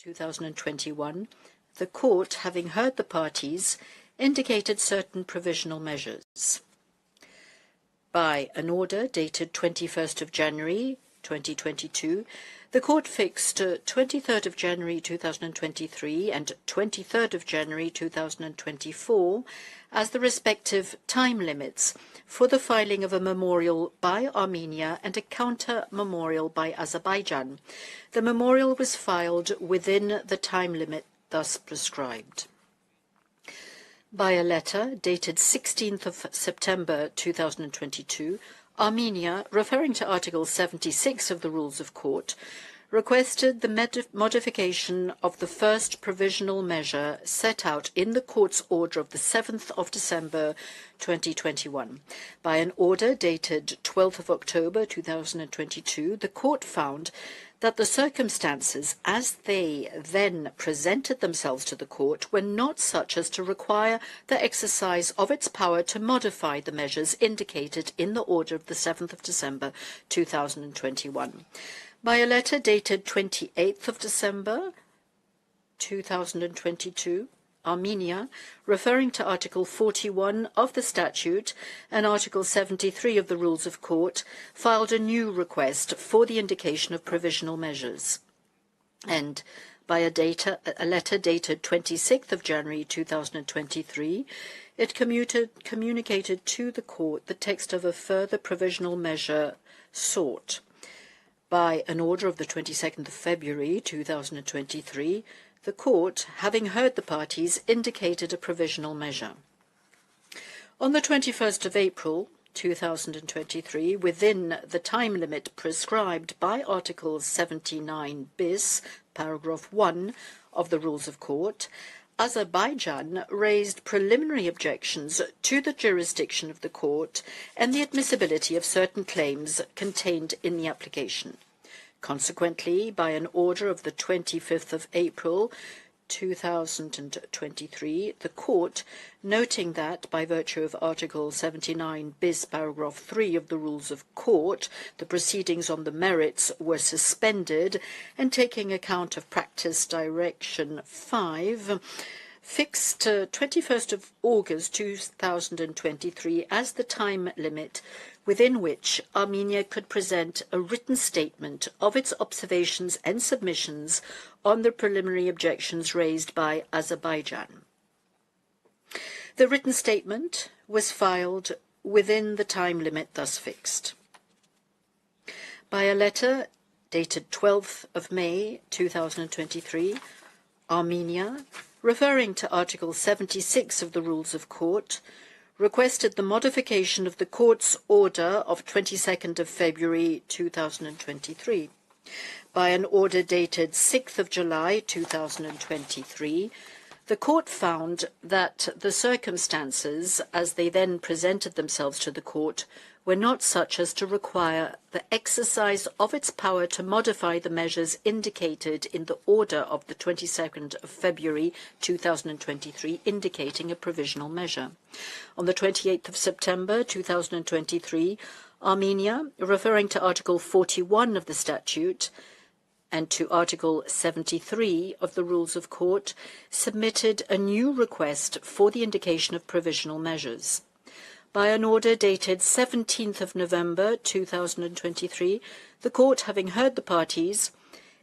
2021, the court, having heard the parties, indicated certain provisional measures. By an order dated 21st of January 2022, the court fixed 23rd of January 2023 and 23rd of January 2024 as the respective time limits for the filing of a memorial by Armenia and a counter-memorial by Azerbaijan. The memorial was filed within the time limit thus prescribed. By a letter dated 16th of September 2022, Armenia, referring to Article 76 of the Rules of Court, requested the modification of the first provisional measure set out in the court's order of the 7th of December 2021. By an order dated 12th of October 2022, the court found that the circumstances as they then presented themselves to the court were not such as to require the exercise of its power to modify the measures indicated in the order of the 7th of December 2021. By a letter dated 28th of December 2022, Armenia, referring to Article 41 of the statute and Article 73 of the Rules of Court, filed a new request for the indication of provisional measures. And by a letter dated 26th of January 2023, it communicated to the court the text of a further provisional measure sought. By an order of the 22nd of February 2023, the court, having heard the parties, indicated a provisional measure. On the 21st of April 2023, within the time limit prescribed by Article 79 bis, paragraph 1 of the Rules of Court, Azerbaijan raised preliminary objections to the jurisdiction of the court and the admissibility of certain claims contained in the application. Consequently, by an order of the 25th of April 2023, the court, noting that by virtue of Article 79 bis paragraph 3 of the Rules of Court, the proceedings on the merits were suspended, and taking account of Practice Direction 5, fixed 21st of August 2023 as the time limit within which Armenia could present a written statement of its observations and submissions on the preliminary objections raised by Azerbaijan. The written statement was filed within the time limit thus fixed. By a letter dated 12th of May 2023, Armenia, referring to Article 76 of the Rules of Court, requested the modification of the court's order of 22nd of February 2023. By an order dated 6th of July 2023, the court found that the circumstances as they then presented themselves to the court were not such as to require the exercise of its power to modify the measures indicated in the order of the 22nd of February 2023, indicating a provisional measure. On the 28th of September 2023, Armenia, referring to Article 41 of the statute and to Article 73 of the Rules of Court, submitted a new request for the indication of provisional measures. By an order dated 17th of November 2023, the court, having heard the parties,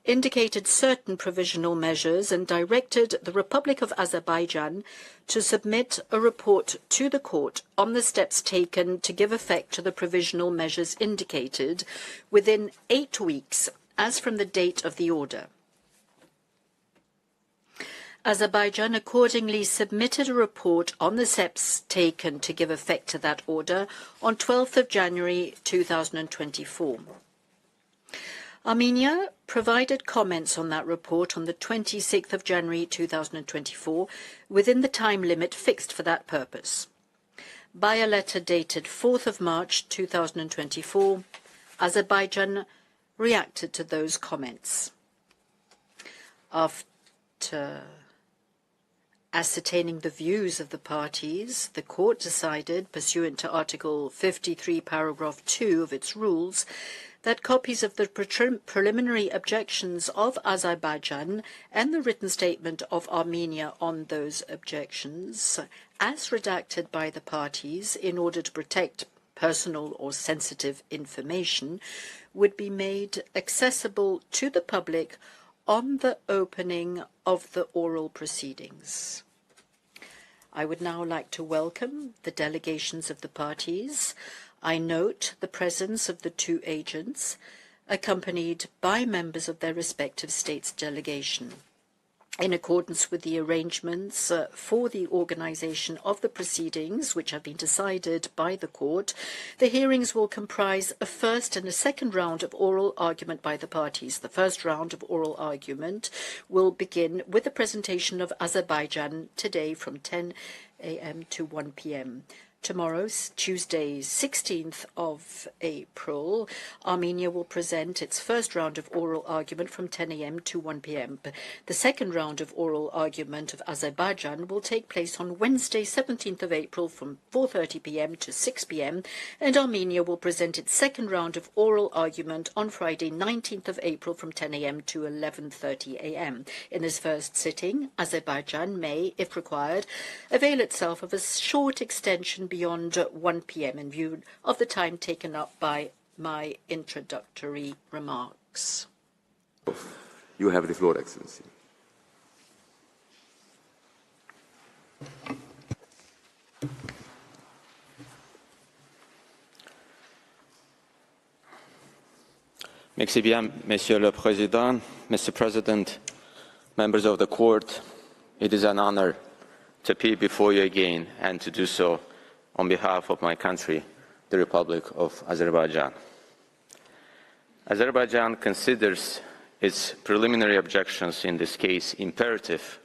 indicated certain provisional measures and directed the Republic of Azerbaijan to submit a report to the court on the steps taken to give effect to the provisional measures indicated within 8 weeks as from the date of the order. Azerbaijan accordingly submitted a report on the steps taken to give effect to that order on 12th of January 2024. Armenia provided comments on that report on the 26th of January 2024 within the time limit fixed for that purpose. By a letter dated 4th of March 2024, Azerbaijan reacted to those comments. After ascertaining the views of the parties, the court decided, pursuant to Article 53, paragraph 2 of its rules, that copies of the preliminary objections of Azerbaijan and the written statement of Armenia on those objections, as redacted by the parties in order to protect personal or sensitive information, would be made accessible to the public on the opening of the oral proceedings. I would now like to welcome the delegations of the parties. I note the presence of the two agents, accompanied by members of their respective states' delegation. In accordance with the arrangements for the organisation of the proceedings, which have been decided by the court, the hearings will comprise a first and a second round of oral argument by the parties. The first round of oral argument will begin with the presentation of Azerbaijan today from 10 a.m. to 1 p.m. Tomorrow, Tuesday, 16th of April, Armenia will present its first round of oral argument from 10 a.m. to 1 p.m. The second round of oral argument of Azerbaijan will take place on Wednesday, 17th of April from 4:30 p.m. to 6 p.m. and Armenia will present its second round of oral argument on Friday, 19th of April from 10 a.m. to 11:30 a.m. In this first sitting, Azerbaijan may, if required, avail itself of a short extension beyond 1 p.m. in view of the time taken up by my introductory remarks. You have the floor, Excellency. Merci bien, Monsieur le Président, Mr. President, members of the Court. It is an honor to appear before you again and to do so on behalf of my country, the Republic of Azerbaijan. Azerbaijan considers its preliminary objections in this case imperative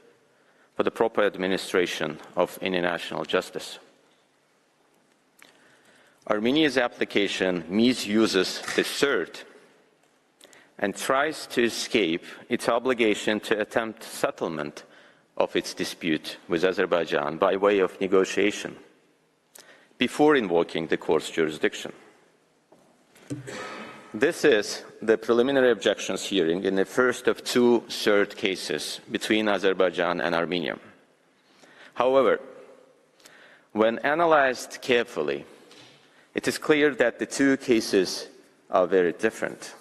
for the proper administration of international justice. Armenia's application misuses the cert and tries to escape its obligation to attempt settlement of its dispute with Azerbaijan by way of negotiation before invoking the court's jurisdiction. This is the preliminary objections hearing in the first of two cert cases between Azerbaijan and Armenia. However, when analyzed carefully, it is clear that the two cases are very different.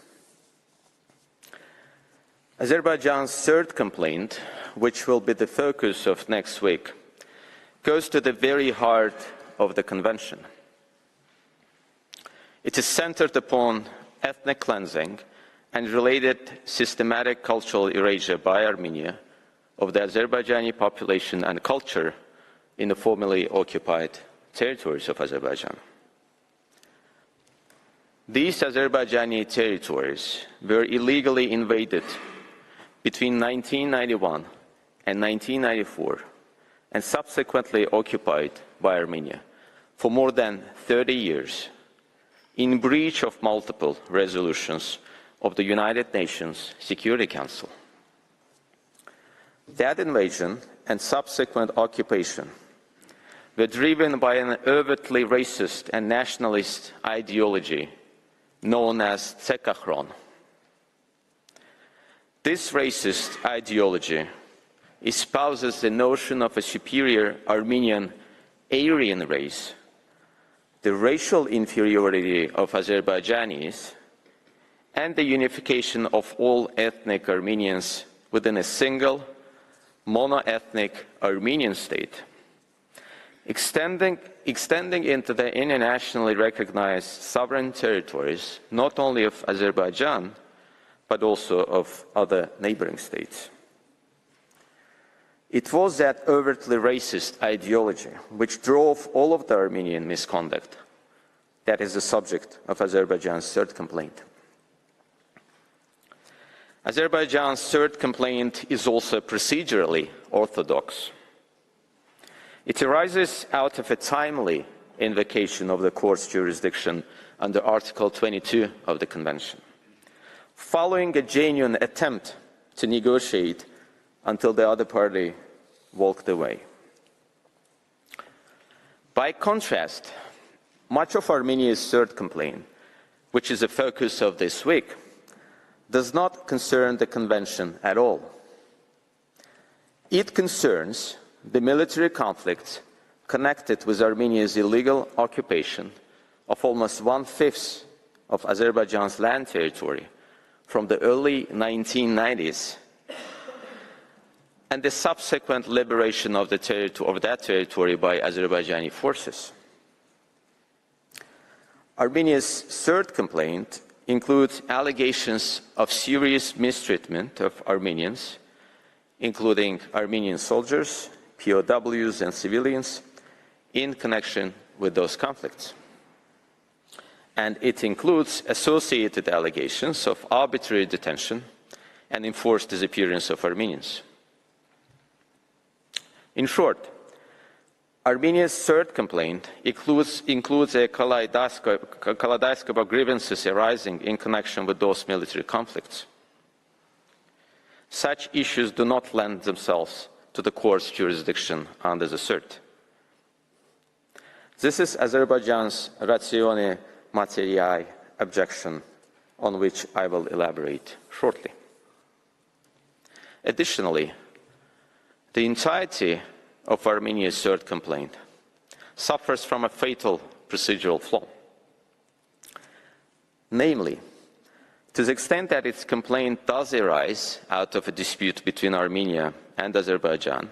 Azerbaijan's third complaint, which will be the focus of next week, goes to the very heart of the Convention. It is centered upon ethnic cleansing and related systematic cultural erasure by Armenia of the Azerbaijani population and culture in the formerly occupied territories of Azerbaijan. These Azerbaijani territories were illegally invaded between 1991 and 1994 and subsequently occupied by Armenia for more than 30 years in breach of multiple resolutions of the United Nations Security Council. That invasion and subsequent occupation were driven by an overtly racist and nationalist ideology known as Tekahron. This racist ideology espouses the notion of a superior Armenian Aryan race, the racial inferiority of Azerbaijanis, and the unification of all ethnic Armenians within a single mono-ethnic Armenian state, extending into the internationally recognized sovereign territories, not only of Azerbaijan, but also of other neighboring states. It was that overtly racist ideology which drove all of the Armenian misconduct that is the subject of Azerbaijan's third complaint. Azerbaijan's third complaint is also procedurally orthodox. It arises out of a timely invocation of the court's jurisdiction under Article 22 of the Convention, following a genuine attempt to negotiate until the other party walked away. By contrast, much of Armenia's third complaint, which is the focus of this week, does not concern the Convention at all. It concerns the military conflict connected with Armenia's illegal occupation of almost 1/5 of Azerbaijan's land territory from the early 1990s and the subsequent liberation of that territory by Azerbaijani forces. Armenia's third complaint includes allegations of serious mistreatment of Armenians, including Armenian soldiers, POWs, and civilians, in connection with those conflicts. And it includes associated allegations of arbitrary detention and enforced disappearance of Armenians. In short, Armenia's third complaint includes a kaleidoscope of grievances arising in connection with those military conflicts. Such issues do not lend themselves to the court's jurisdiction under the cert. This is Azerbaijan's ratione materiae objection, on which I will elaborate shortly. Additionally, the entirety of Armenia's third complaint suffers from a fatal procedural flaw. Namely, to the extent that its complaint does arise out of a dispute between Armenia and Azerbaijan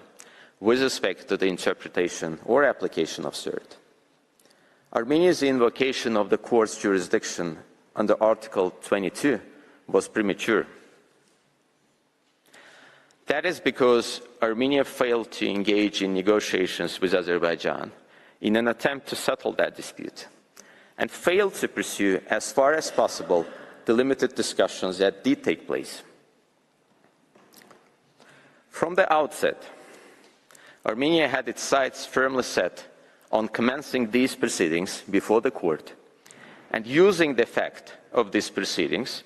with respect to the interpretation or application of cert, Armenia's invocation of the court's jurisdiction under Article 22 was premature. That is because Armenia failed to engage in negotiations with Azerbaijan in an attempt to settle that dispute, and failed to pursue, as far as possible, the limited discussions that did take place. From the outset, Armenia had its sights firmly set on commencing these proceedings before the court and using the fact of these proceedings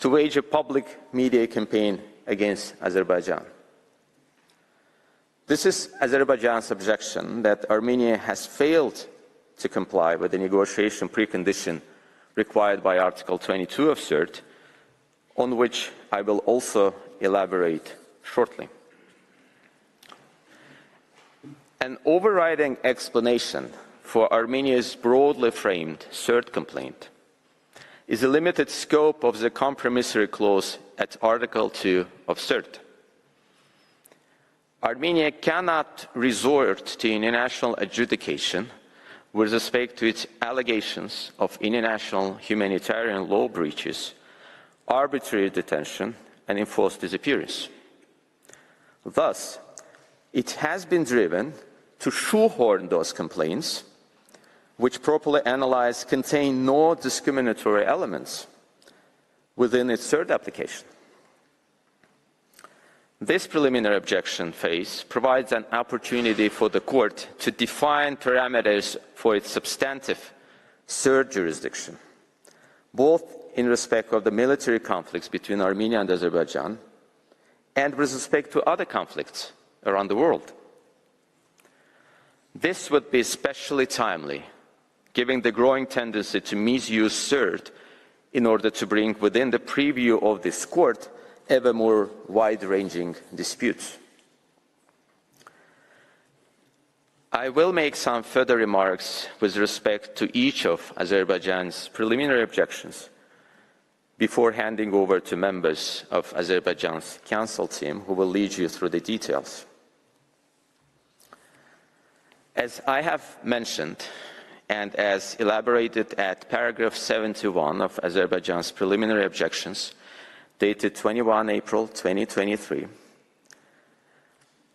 to wage a public media campaign against Azerbaijan. This is Azerbaijan's objection that Armenia has failed to comply with the negotiation precondition required by Article 22 of CERT, on which I will also elaborate shortly. An overriding explanation for Armenia's broadly framed CERT complaint is the limited scope of the compromissory clause at Article 2 of CERT. Armenia cannot resort to international adjudication with respect to its allegations of international humanitarian law breaches, arbitrary detention, and enforced disappearance. Thus, it has been driven to shoehorn those complaints, which properly analyzed contain no discriminatory elements within its third application. This preliminary objection phase provides an opportunity for the court to define parameters for its substantive third jurisdiction, both in respect of the military conflicts between Armenia and Azerbaijan, and with respect to other conflicts around the world. This would be especially timely, given the growing tendency to misuse CERT in order to bring within the preview of this court ever more wide-ranging disputes. I will make some further remarks with respect to each of Azerbaijan's preliminary objections before handing over to members of Azerbaijan's council team, who will lead you through the details. As I have mentioned, and as elaborated at paragraph 71 of Azerbaijan's preliminary objections, dated 21 April 2023,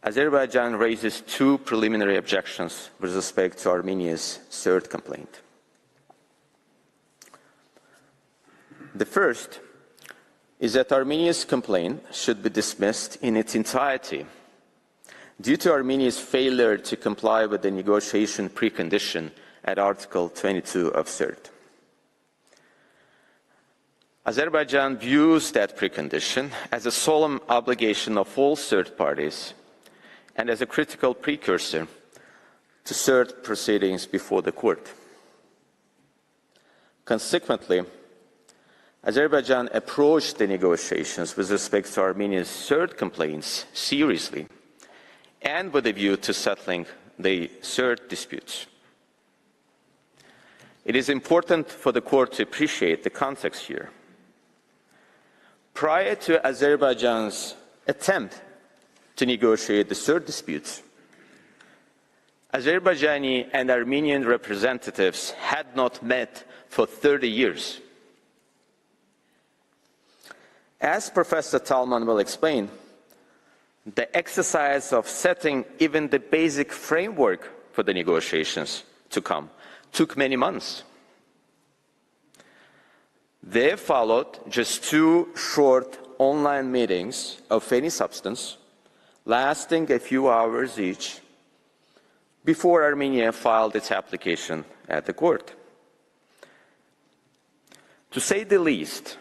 Azerbaijan raises two preliminary objections with respect to Armenia's third complaint. The first is that Armenia's complaint should be dismissed in its entirety due to Armenia's failure to comply with the negotiation precondition at Article 22 of CERT. Azerbaijan views that precondition as a solemn obligation of all CERT parties and as a critical precursor to CERT proceedings before the court. Consequently, Azerbaijan approached the negotiations with respect to Armenia's third complaints seriously and with a view to settling the third disputes. It is important for the court to appreciate the context here. Prior to Azerbaijan's attempt to negotiate the third disputes, Azerbaijani and Armenian representatives had not met for 30 years. As Professor Talman will explain, the exercise of setting even the basic framework for the negotiations to come took many months. There followed just 2 short online meetings of any substance, lasting a few hours each, before Armenia filed its application at the court. To say the least,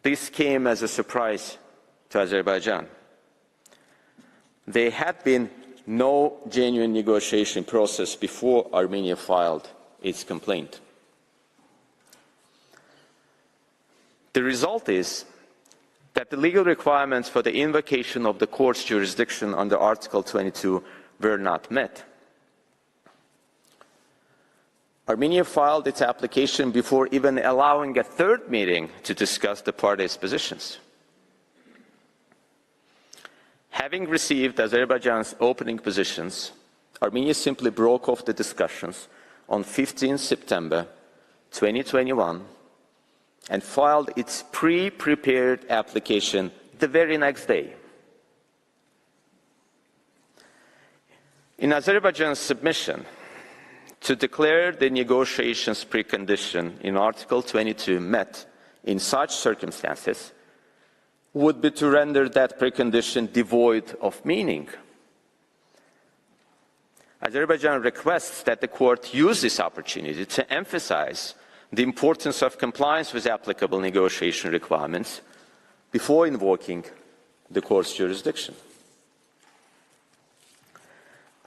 this came as a surprise to Azerbaijan. There had been no genuine negotiation process before Armenia filed its complaint. The result is that the legal requirements for the invocation of the court's jurisdiction under Article 22 were not met. Armenia filed its application before even allowing a third meeting to discuss the parties' positions. Having received Azerbaijan's opening positions, Armenia simply broke off the discussions on 15 September 2021 and filed its pre-prepared application the very next day. In Azerbaijan's submission, to declare the negotiations precondition in Article 22 met in such circumstances would be to render that precondition devoid of meaning. Azerbaijan requests that the court use this opportunity to emphasize the importance of compliance with applicable negotiation requirements before invoking the court's jurisdiction.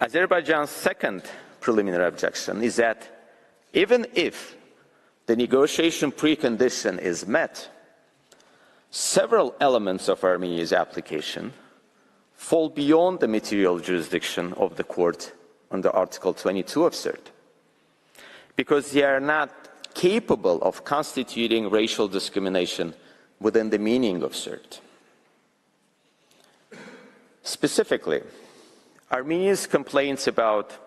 Azerbaijan's second preliminary objection is that even if the negotiation precondition is met, several elements of Armenia's application fall beyond the material jurisdiction of the court under Article 22 of CERT, because they are not capable of constituting racial discrimination within the meaning of CERT. Specifically, Armenia's complaints about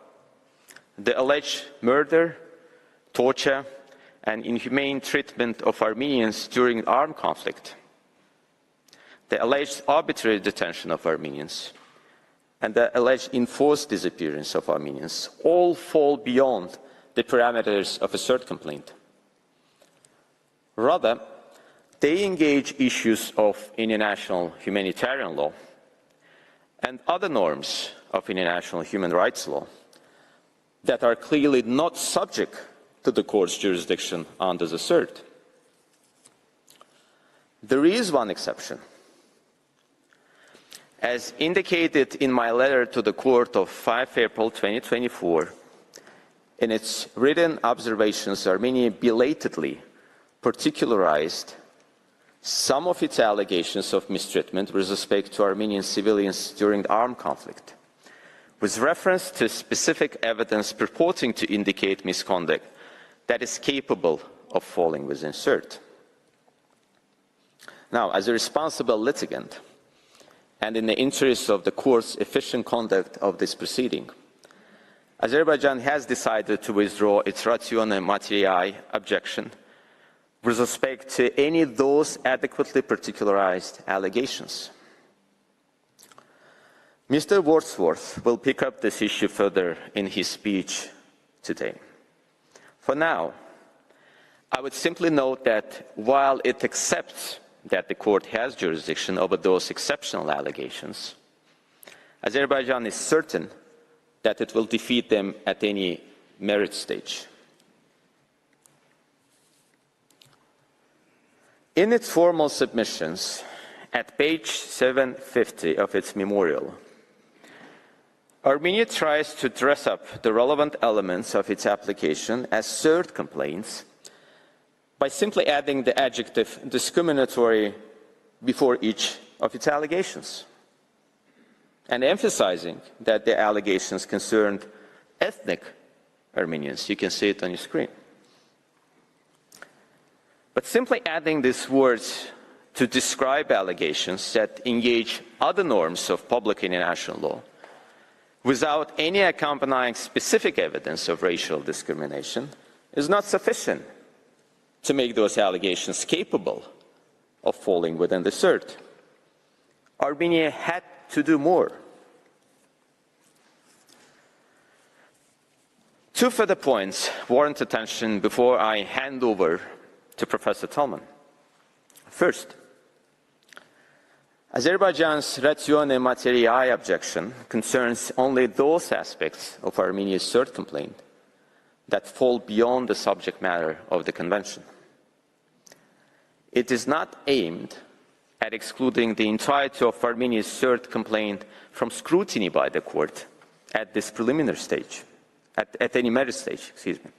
the alleged murder, torture, and inhumane treatment of Armenians during the armed conflict, the alleged arbitrary detention of Armenians, and the alleged enforced disappearance of Armenians all fall beyond the parameters of a CERT complaint. Rather, they engage issues of international humanitarian law and other norms of international human rights law that are clearly not subject to the court's jurisdiction under the CERT. There is one exception. As indicated in my letter to the court of 5 April 2024, in its written observations, Armenia belatedly particularized some of its allegations of mistreatment with respect to Armenian civilians during the armed conflict, with reference to specific evidence purporting to indicate misconduct that is capable of falling within CERT. Now, as a responsible litigant, and in the interest of the court's efficient conduct of this proceeding, Azerbaijan has decided to withdraw its ratione materiae objection with respect to any of those adequately particularized allegations. Mr. Wordsworth will pick up this issue further in his speech today. For now, I would simply note that while it accepts that the court has jurisdiction over those exceptional allegations, Azerbaijan is certain that it will defeat them at any merit stage. In its formal submissions, at page 750 of its memorial, Armenia tries to dress up the relevant elements of its application as CERT complaints by simply adding the adjective discriminatory before each of its allegations, and emphasizing that the allegations concerned ethnic Armenians. You can see it on your screen. But simply adding these words to describe allegations that engage other norms of public international law without any accompanying specific evidence of racial discrimination is not sufficient to make those allegations capable of falling within the cert. Armenia had to do more. Two further points warrant attention before I hand over to Professor Talman. First, Azerbaijan's ratione materiae objection concerns only those aspects of Armenia's cert complaint that fall beyond the subject matter of the Convention. It is not aimed at excluding the entirety of Armenia's cert complaint from scrutiny by the court at this preliminary stage, at any merit stage, excuse me.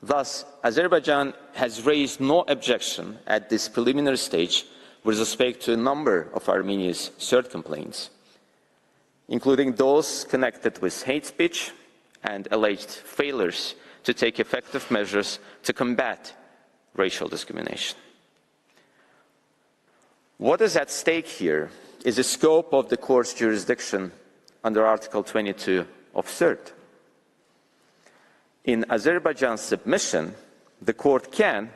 Thus, Azerbaijan has raised no objection at this preliminary stage with respect to a number of Armenia's cert complaints, including those connected with hate speech and alleged failures to take effective measures to combat racial discrimination. What is at stake here is the scope of the court's jurisdiction under Article 22 of CERT. In Azerbaijan's submission, the court can,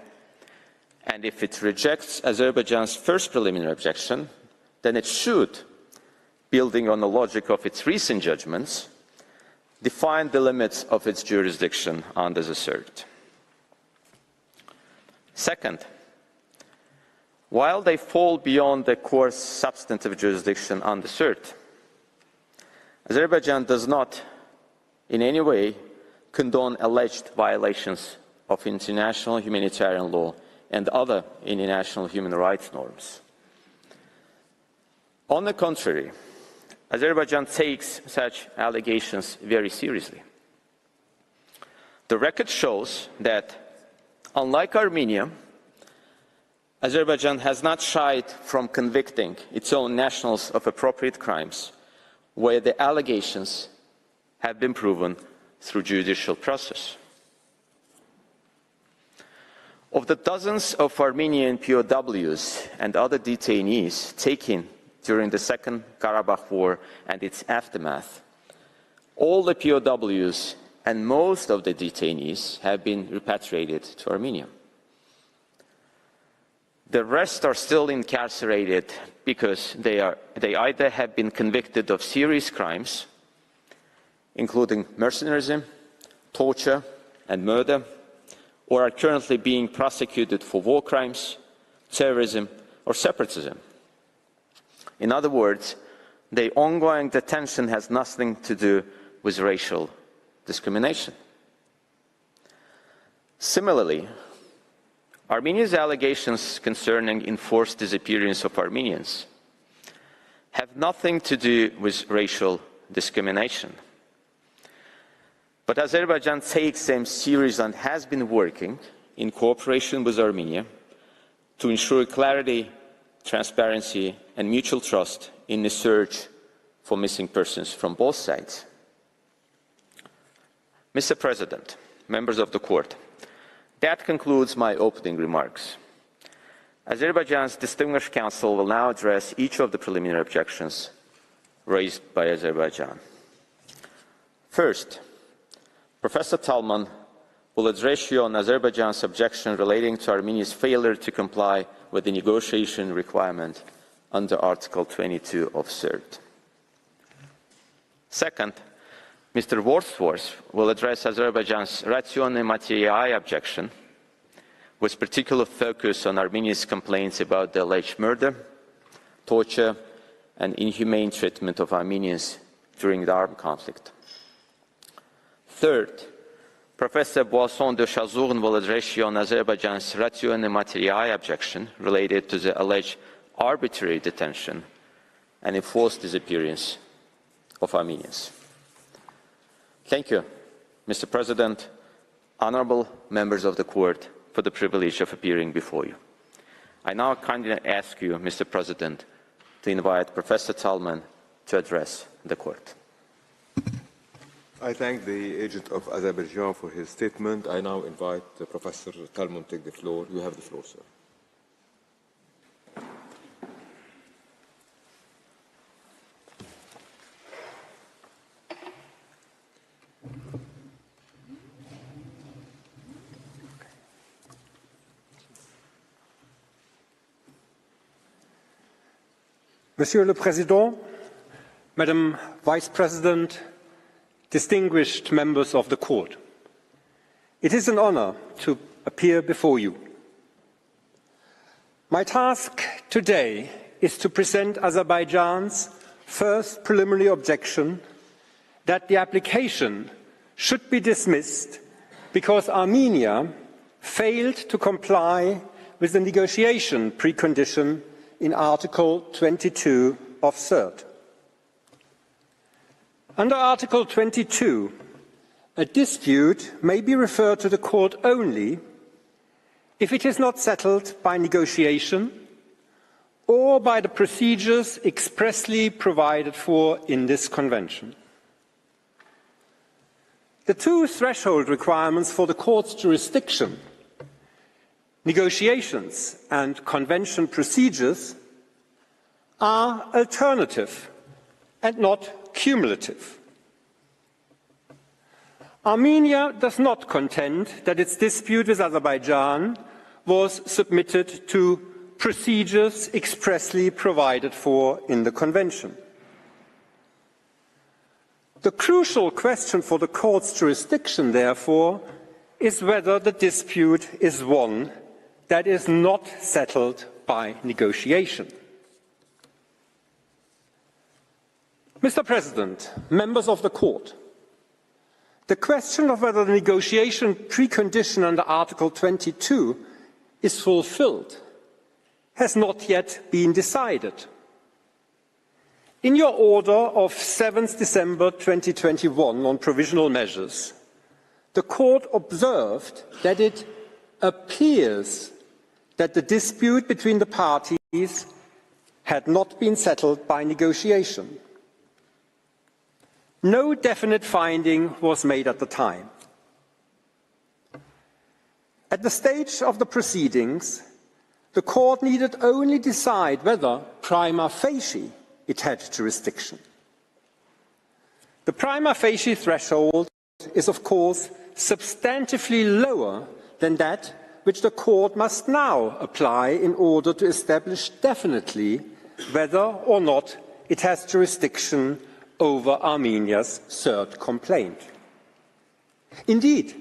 and if it rejects Azerbaijan's first preliminary objection, then it should, building on the logic of its recent judgments, define the limits of its jurisdiction under the CERT. Second, while they fall beyond the court's substantive jurisdiction under CERT, Azerbaijan does not in any way condone alleged violations of international humanitarian law and other international human rights norms. On the contrary, Azerbaijan takes such allegations very seriously. The record shows that, unlike Armenia, Azerbaijan has not shied from convicting its own nationals of appropriate crimes where the allegations have been proven through judicial process. Of the dozens of Armenian POWs and other detainees taken during the Second Karabakh War and its aftermath, all the POWs and most of the detainees have been repatriated to Armenia. The rest are still incarcerated because they either have been convicted of serious crimes, including mercenarism, torture, and murder, or are currently being prosecuted for war crimes, terrorism, or separatism. In other words, their ongoing detention has nothing to do with racial discrimination. Similarly, Armenia's allegations concerning enforced disappearance of Armenians have nothing to do with racial discrimination. But Azerbaijan takes them seriously and has been working in cooperation with Armenia to ensure clarity, transparency, and mutual trust in the search for missing persons from both sides. Mr. President, members of the court, that concludes my opening remarks. Azerbaijan's distinguished counsel will now address each of the preliminary objections raised by Azerbaijan. First, Professor Talman will address you on Azerbaijan's objection relating to Armenia's failure to comply with the negotiation requirement under Article 22 of CERT. Second, Mr. Wordsworth will address Azerbaijan's ratione materiae objection, with particular focus on Armenia's complaints about the alleged murder, torture, and inhumane treatment of Armenians during the armed conflict. Third, Professor Boisson de Chazourne will address you on Azerbaijan's ratione materiae objection related to the alleged arbitrary detention and enforced disappearance of Armenians. Thank you, Mr. President, honorable members of the court, for the privilege of appearing before you. I now kindly ask you, Mr. President, to invite Professor Talman to address the court. I thank the agent of Azerbaijan for his statement. I now invite Professor Talman to take the floor. You have the floor, sir. Monsieur le Président, Madam Vice President, distinguished members of the Court, it is an honor to appear before you. My task today is to present Azerbaijan's first preliminary objection that the application should be dismissed because Armenia failed to comply with the negotiation precondition in Article 22 of CERT. Under Article 22, a dispute may be referred to the court only if it is not settled by negotiation or by the procedures expressly provided for in this convention. The two threshold requirements for the court's jurisdiction, negotiations and convention procedures, are alternative and not cumulative. Armenia does not contend that its dispute with Azerbaijan was submitted to procedures expressly provided for in the convention. The crucial question for the court's jurisdiction, therefore, is whether the dispute is one that is not settled by negotiation. Mr. President, members of the Court, the question of whether the negotiation precondition under Article 22 is fulfilled has not yet been decided. In your order of 7th December 2021 on provisional measures, the Court observed that it appears that the dispute between the parties had not been settled by negotiation. No definite finding was made at the time. At the stage of the proceedings, the court needed only decide whether prima facie it had jurisdiction. The prima facie threshold is, of course, substantively lower than that which the court must now apply in order to establish definitely whether or not it has jurisdiction over Armenia's third complaint. Indeed,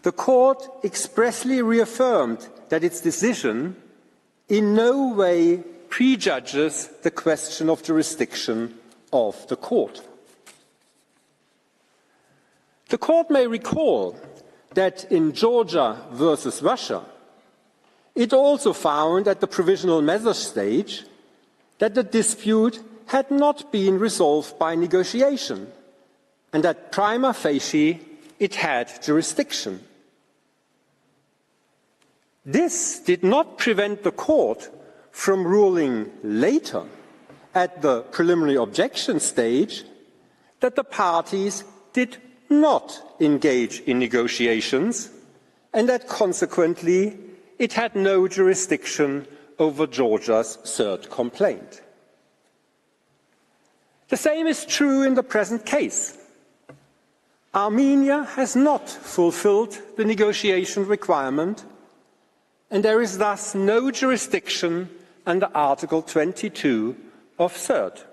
the court expressly reaffirmed that its decision in no way prejudges the question of jurisdiction of the court. The court may recall that in Georgia versus Russia, it also found at the provisional measures stage that the dispute had not been resolved by negotiation, and that prima facie it had jurisdiction. This did not prevent the court from ruling later, at the preliminary objection stage, that the parties did not engage in negotiations, and that consequently it had no jurisdiction over Georgia's third complaint. The same is true in the present case. Armenia has not fulfilled the negotiation requirement, and there is thus no jurisdiction under Article 22 of CERT.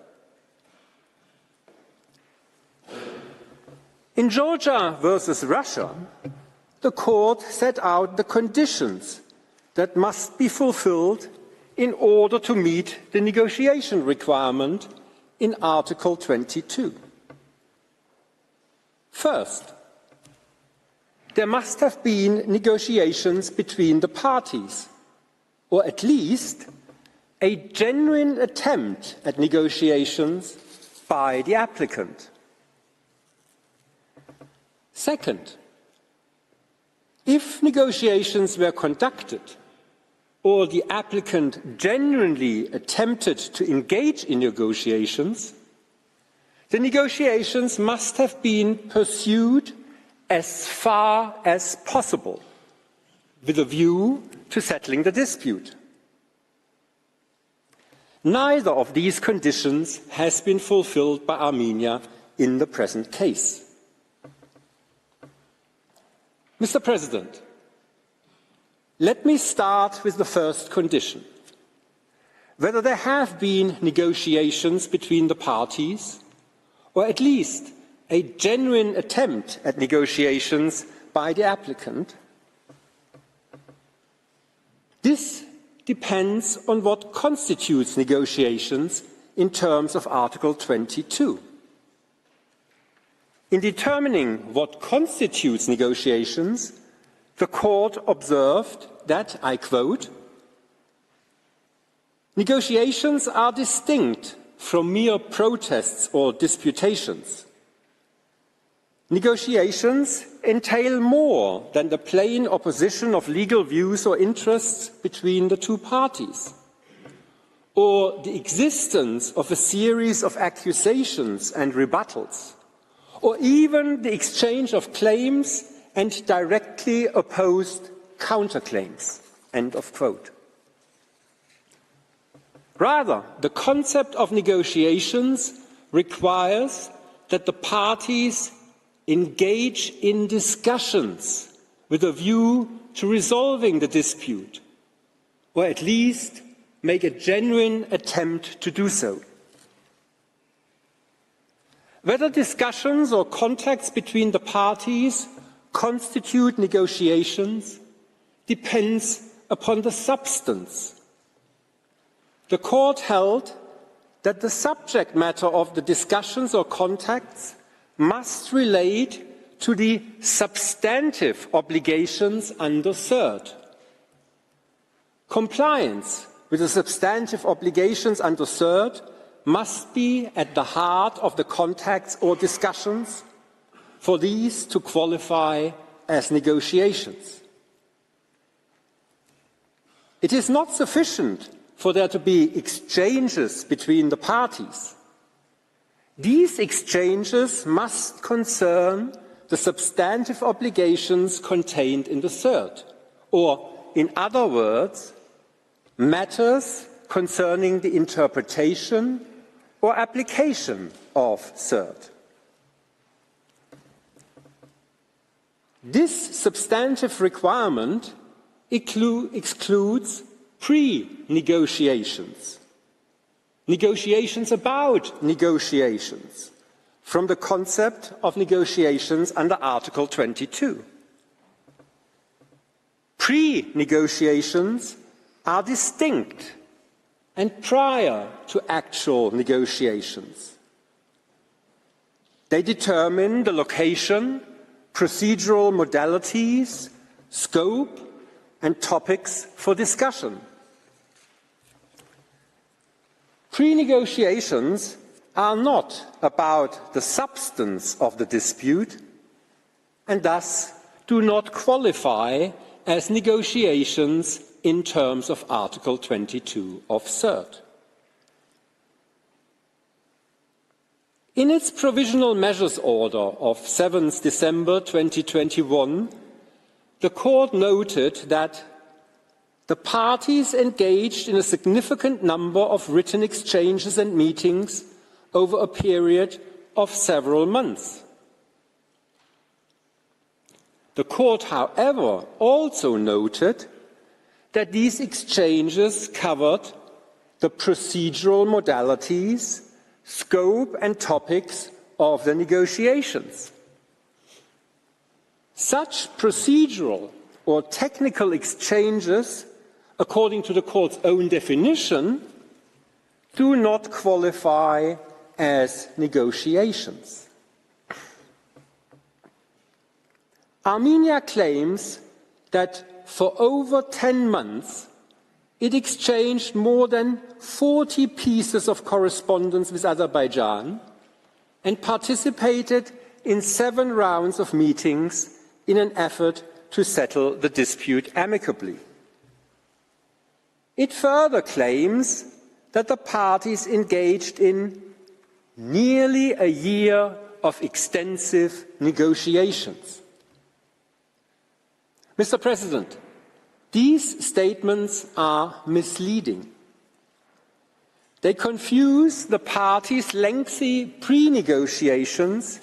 In Georgia versus Russia, the court set out the conditions that must be fulfilled in order to meet the negotiation requirement in Article 22. First, there must have been negotiations between the parties, or at least a genuine attempt at negotiations by the applicant. Second, If negotiations were conducted or the applicant genuinely attempted to engage in negotiations, the negotiations must have been pursued as far as possible with a view to settling the dispute. Neither of these conditions has been fulfilled by Armenia in the present case. Mr. President, let me start with the first condition. Whether there have been negotiations between the parties, or at least a genuine attempt at negotiations by the applicant, this depends on what constitutes negotiations in terms of Article 22. In determining what constitutes negotiations, the Court observed that, I quote, "Negotiations are distinct from mere protests or disputations. Negotiations entail more than the plain opposition of legal views or interests between the two parties, or the existence of a series of accusations and rebuttals, or even the exchange of claims and directly opposed counterclaims." End of quote. Rather, the concept of negotiations requires that the parties engage in discussions with a view to resolving the dispute, or at least make a genuine attempt to do so. Whether discussions or contacts between the parties constitute negotiations depends upon the substance. The Court held that the subject matter of the discussions or contacts must relate to the substantive obligations under CERT. Compliance with the substantive obligations under CERT must be at the heart of the contacts or discussions for these to qualify as negotiations. It is not sufficient for there to be exchanges between the parties. These exchanges must concern the substantive obligations contained in the CERT, or, in other words, matters concerning the interpretation or application of CERT. This substantive requirement excludes pre-negotiations, negotiations about negotiations, from the concept of negotiations under Article 22. Pre-negotiations are distinct and prior to actual negotiations. They determine the location, procedural modalities, scope, and topics for discussion. Pre-negotiations are not about the substance of the dispute and thus do not qualify as negotiations in terms of Article 22 of CERT. In its Provisional Measures Order of 7th December 2021, the Court noted that the parties engaged in a significant number of written exchanges and meetings over a period of several months. The Court, however, also noted that these exchanges covered the procedural modalities, scope and topics of the negotiations. Such procedural or technical exchanges, according to the Court's own definition, do not qualify as negotiations. Armenia claims that for over 10 months it exchanged more than 40 pieces of correspondence with Azerbaijan and participated in 7 rounds of meetings in an effort to settle the dispute amicably. It further claims that the parties engaged in nearly a year of extensive negotiations. Mr. President, these statements are misleading. They confuse the parties' lengthy pre-negotiations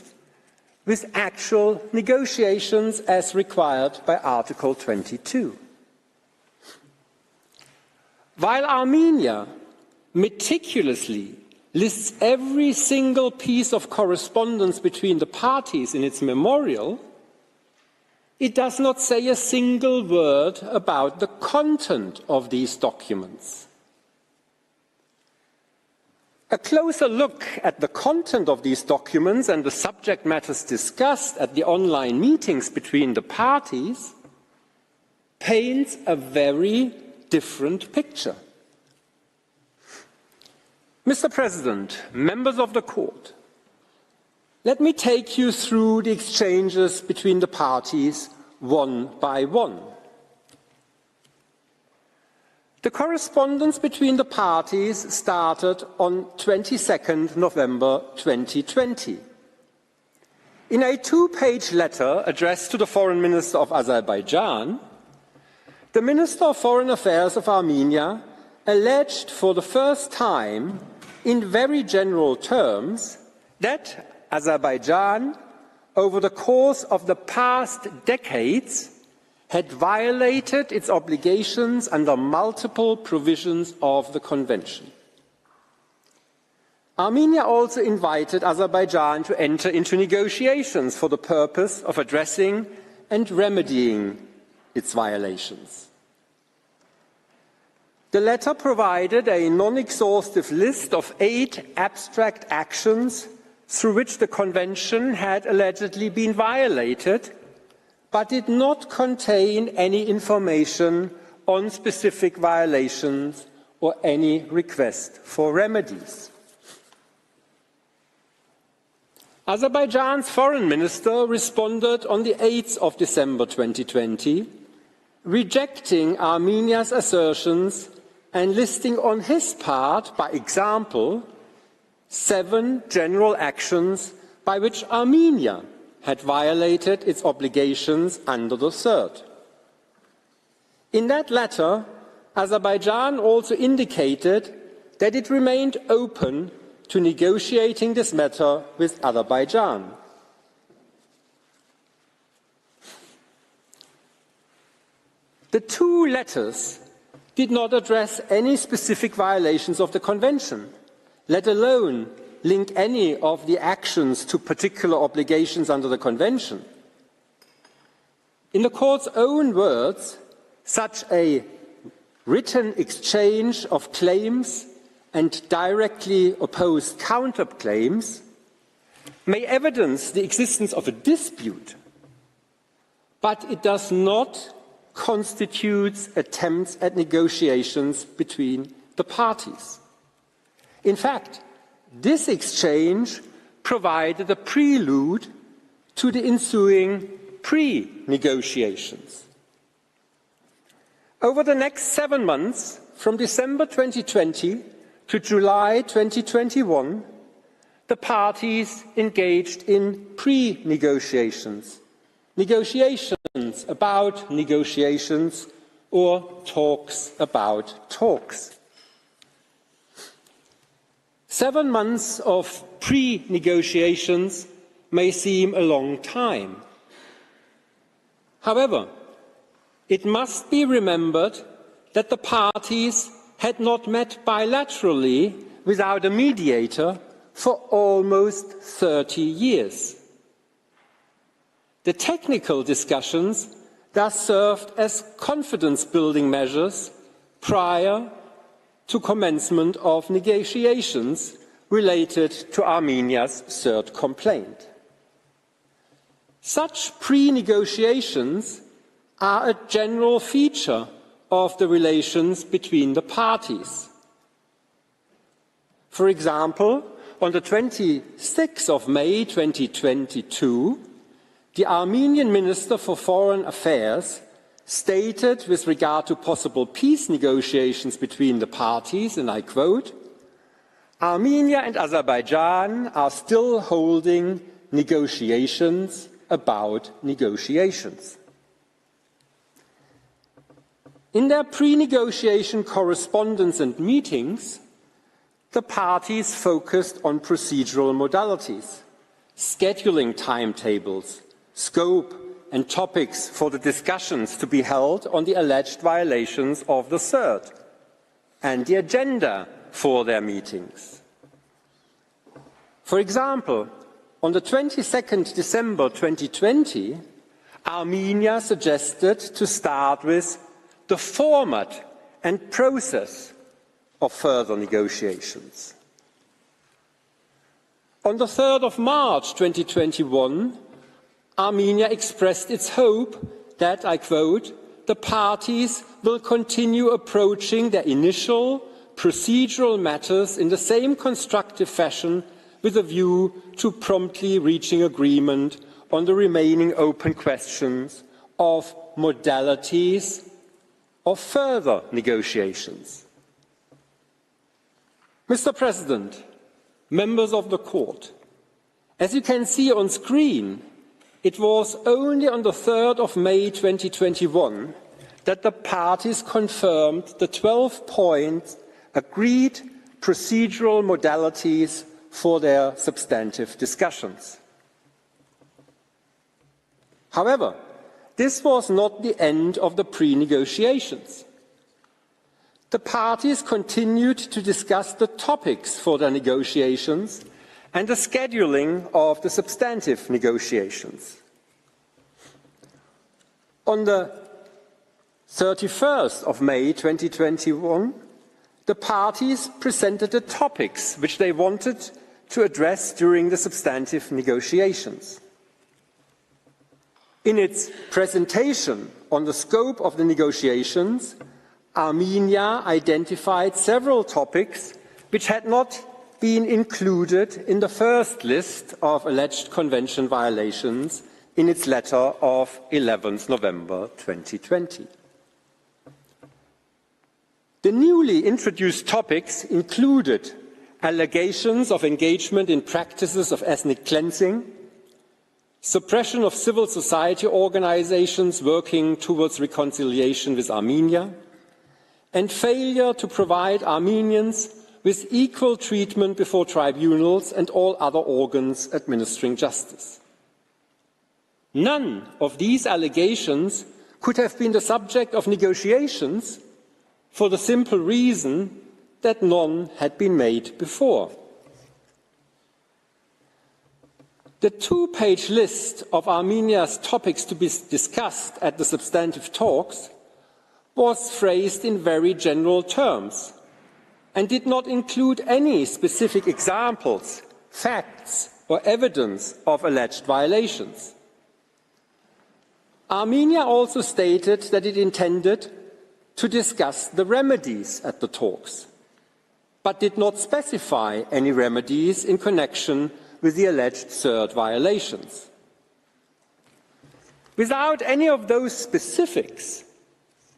with actual negotiations as required by Article 22. While Armenia meticulously lists every single piece of correspondence between the parties in its memorial, it does not say a single word about the content of these documents. A closer look at the content of these documents and the subject matters discussed at the online meetings between the parties paints a very different picture. Mr. President, members of the Court, let me take you through the exchanges between the parties one by one. The correspondence between the parties started on 22nd November 2020. In a two-page letter addressed to the Foreign Minister of Azerbaijan, the Minister of Foreign Affairs of Armenia alleged for the first time, in very general terms, that Azerbaijan, over the course of the past decades, had violated its obligations under multiple provisions of the Convention. Armenia also invited Azerbaijan to enter into negotiations for the purpose of addressing and remedying its violations. The letter provided a non-exhaustive list of 8 abstract actions through which the Convention had allegedly been violated, but did not contain any information on specific violations or any request for remedies. Azerbaijan's foreign minister responded on the 8th of December 2020, rejecting Armenia's assertions and listing on his part, by example, 7 general actions by which Armenia had violated its obligations under the third. In that letter, Azerbaijan also indicated that it remained open to negotiating this matter with Azerbaijan. The two letters did not address any specific violations of the Convention, let alone link any of the actions to particular obligations under the Convention. In the Court's own words, such a written exchange of claims and directly opposed counterclaims may evidence the existence of a dispute, but it does not constitute attempts at negotiations between the parties. In fact, this exchange provided a prelude to the ensuing pre-negotiations. Over the next 7 months, from December 2020 to July 2021, the parties engaged in pre-negotiations, negotiations about negotiations, or talks about talks. 7 months of pre-negotiations may seem a long time. However, it must be remembered that the parties had not met bilaterally without a mediator for almost 30 years. The technical discussions thus served as confidence-building measures prior to commencement of negotiations related to Armenia's third complaint. Such pre-negotiations are a general feature of the relations between the parties. For example, on the 26th of May 2022, the Armenian Minister for Foreign Affairs stated with regard to possible peace negotiations between the parties, and I quote, "Armenia and Azerbaijan are still holding negotiations about negotiations." In their pre-negotiation correspondence and meetings, the parties focused on procedural modalities, scheduling timetables, scope and topics for the discussions to be held on the alleged violations of the third, and the agenda for their meetings. For example, on the 22nd December 2020, Armenia suggested to start with the format and process of further negotiations. On the 3rd of March 2021, Armenia expressed its hope that, I quote, "the parties will continue approaching their initial procedural matters in the same constructive fashion with a view to promptly reaching agreement on the remaining open questions of modalities of further negotiations." Mr. President, members of the Court, as you can see on screen, it was only on the 3rd of May 2021 that the parties confirmed the 12-point agreed procedural modalities for their substantive discussions. However, this was not the end of the pre-negotiations. The parties continued to discuss the topics for their negotiations and the scheduling of the substantive negotiations. On the 31st of May 2021, the parties presented the topics which they wanted to address during the substantive negotiations. In its presentation on the scope of the negotiations, Armenia identified several topics which had not been included in the first list of alleged convention violations in its letter of 11th November 2020. The newly introduced topics included allegations of engagement in practices of ethnic cleansing, suppression of civil society organizations working towards reconciliation with Armenia, and failure to provide Armenians with equal treatment before tribunals and all other organs administering justice. None of these allegations could have been the subject of negotiations for the simple reason that none had been made before. The two-page list of Armenia's topics to be discussed at the substantive talks was phrased in very general terms and did not include any specific examples, facts, or evidence of alleged violations. Armenia also stated that it intended to discuss the remedies at the talks, but did not specify any remedies in connection with the alleged third violations. Without any of those specifics,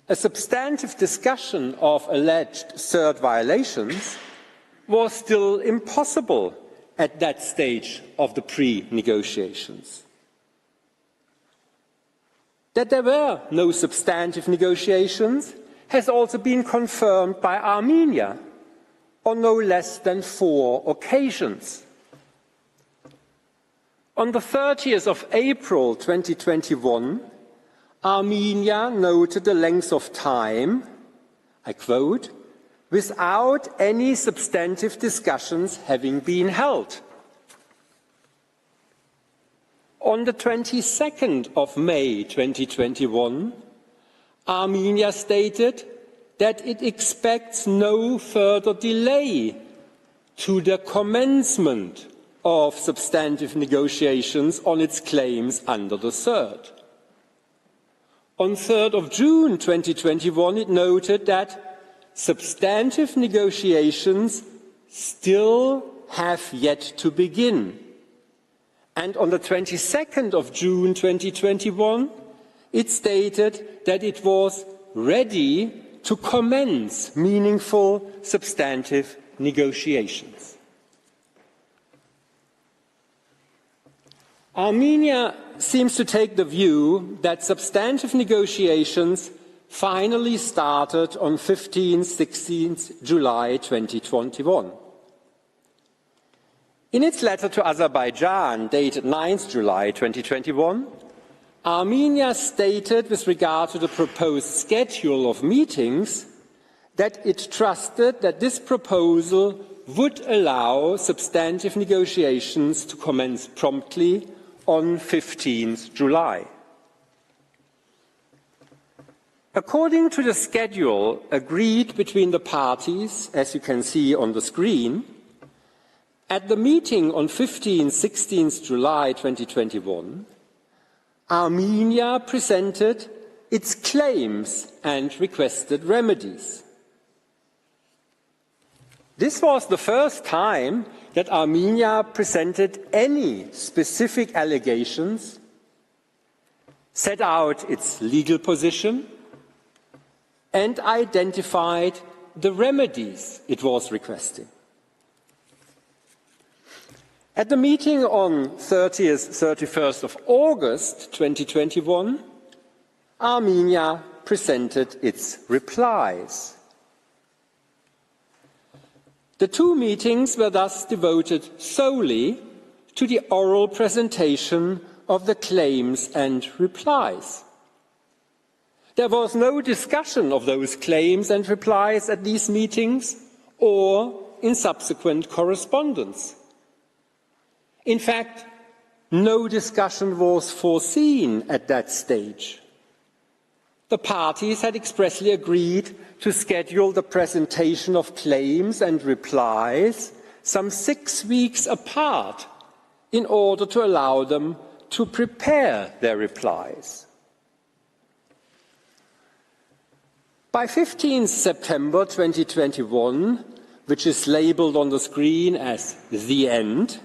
a substantive discussion of alleged third violations was still impossible at that stage of the pre-negotiations. That there were no substantive negotiations has also been confirmed by Armenia on no less than 4 occasions. On the 30th of April 2021, Armenia noted the length of time, I quote, "without any substantive discussions having been held." On the 22nd of May 2021, Armenia stated that it expects no further delay to the commencement of substantive negotiations on its claims under the third. On 3rd of June 2021, it noted that substantive negotiations still have yet to begin, And on the 22nd of June 2021, it stated that it was ready to commence meaningful, substantive negotiations. Armenia seems to take the view that substantive negotiations finally started on 15-16 July 2021. In its letter to Azerbaijan, dated 9th July 2021, Armenia stated with regard to the proposed schedule of meetings that it trusted that this proposal would allow substantive negotiations to commence promptly on 15th July. According to the schedule agreed between the parties, as you can see on the screen, at the meeting on 15-16 July 2021, Armenia presented its claims and requested remedies. This was the first time that Armenia presented any specific allegations, set out its legal position, and identified the remedies it was requesting. At the meeting on 31st of August 2021, Armenia presented its replies. The two meetings were thus devoted solely to the oral presentation of the claims and replies. There was no discussion of those claims and replies at these meetings or in subsequent correspondence. In fact, no discussion was foreseen at that stage. The parties had expressly agreed to schedule the presentation of claims and replies some 6 weeks apart in order to allow them to prepare their replies. By 15 September 2021, which is labeled on the screen as the end,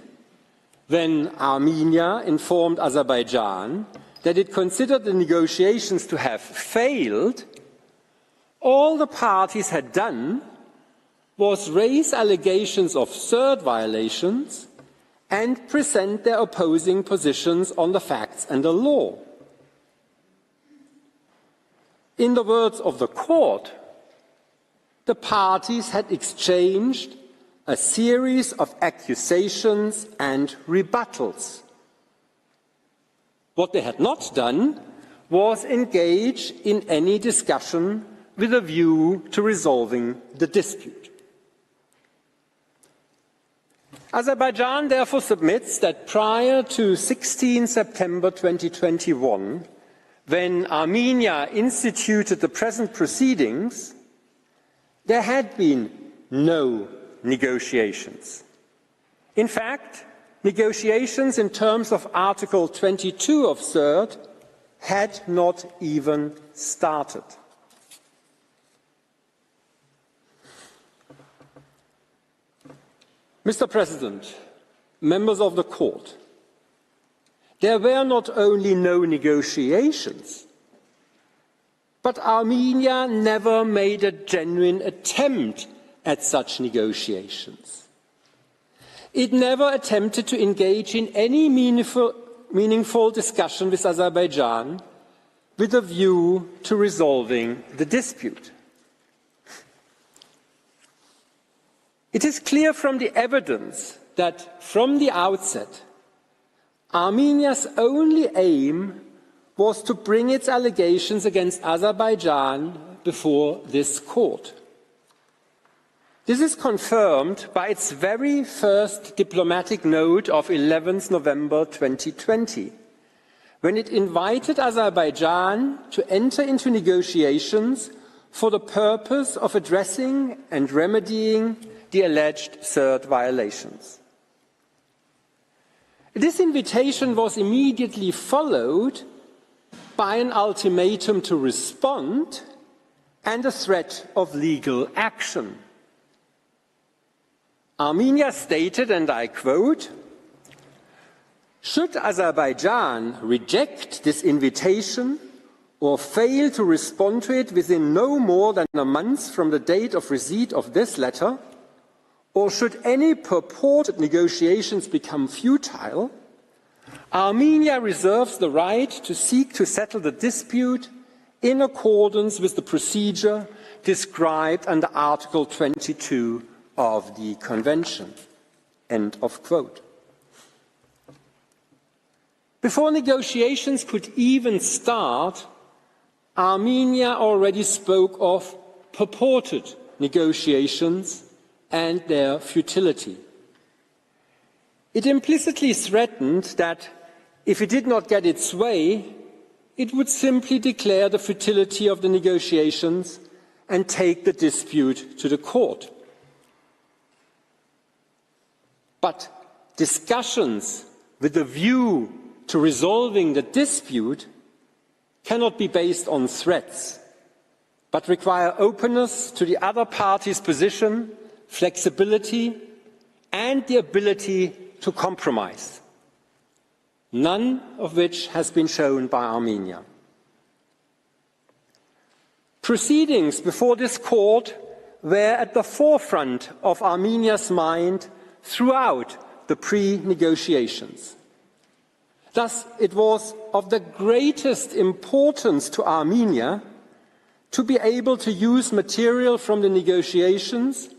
when Armenia informed Azerbaijan that it considered the negotiations to have failed, all the parties had done was raise allegations of third violations and present their opposing positions on the facts and the law. In the words of the court, the parties had exchanged a series of accusations and rebuttals. What they had not done was engage in any discussion with a view to resolving the dispute. Azerbaijan therefore submits that prior to 16 September 2021, when Armenia instituted the present proceedings, there had been no negotiations. In fact, negotiations in terms of Article 22 of CERT had not even started. Mr. President, members of the court, there were not only no negotiations, but Armenia never made a genuine attempt at such negotiations. It never attempted to engage in any meaningful discussion with Azerbaijan with a view to resolving the dispute. It is clear from the evidence that from the outset, Armenia's only aim was to bring its allegations against Azerbaijan before this court. This is confirmed by its very first diplomatic note of 11th November 2020, when it invited Azerbaijan to enter into negotiations for the purpose of addressing and remedying the alleged third violations. This invitation was immediately followed by an ultimatum to respond and a threat of legal action. Armenia stated, and I quote, Should Azerbaijan reject this invitation or fail to respond to it within no more than a month from the date of receipt of this letter, or should any purported negotiations become futile, Armenia reserves the right to seek to settle the dispute in accordance with the procedure described under Article 22 of the Convention. End of quote. Before negotiations could even start, Armenia already spoke of purported negotiations and their futility. It implicitly threatened that if it did not get its way, it would simply declare the futility of the negotiations and take the dispute to the court. But discussions with a view to resolving the dispute cannot be based on threats, but require openness to the other party's position, flexibility, and the ability to compromise, none of which has been shown by Armenia. Proceedings before this court were at the forefront of Armenia's mind throughout the pre-negotiations. Thus, it was of the greatest importance to Armenia to be able to use material from the negotiations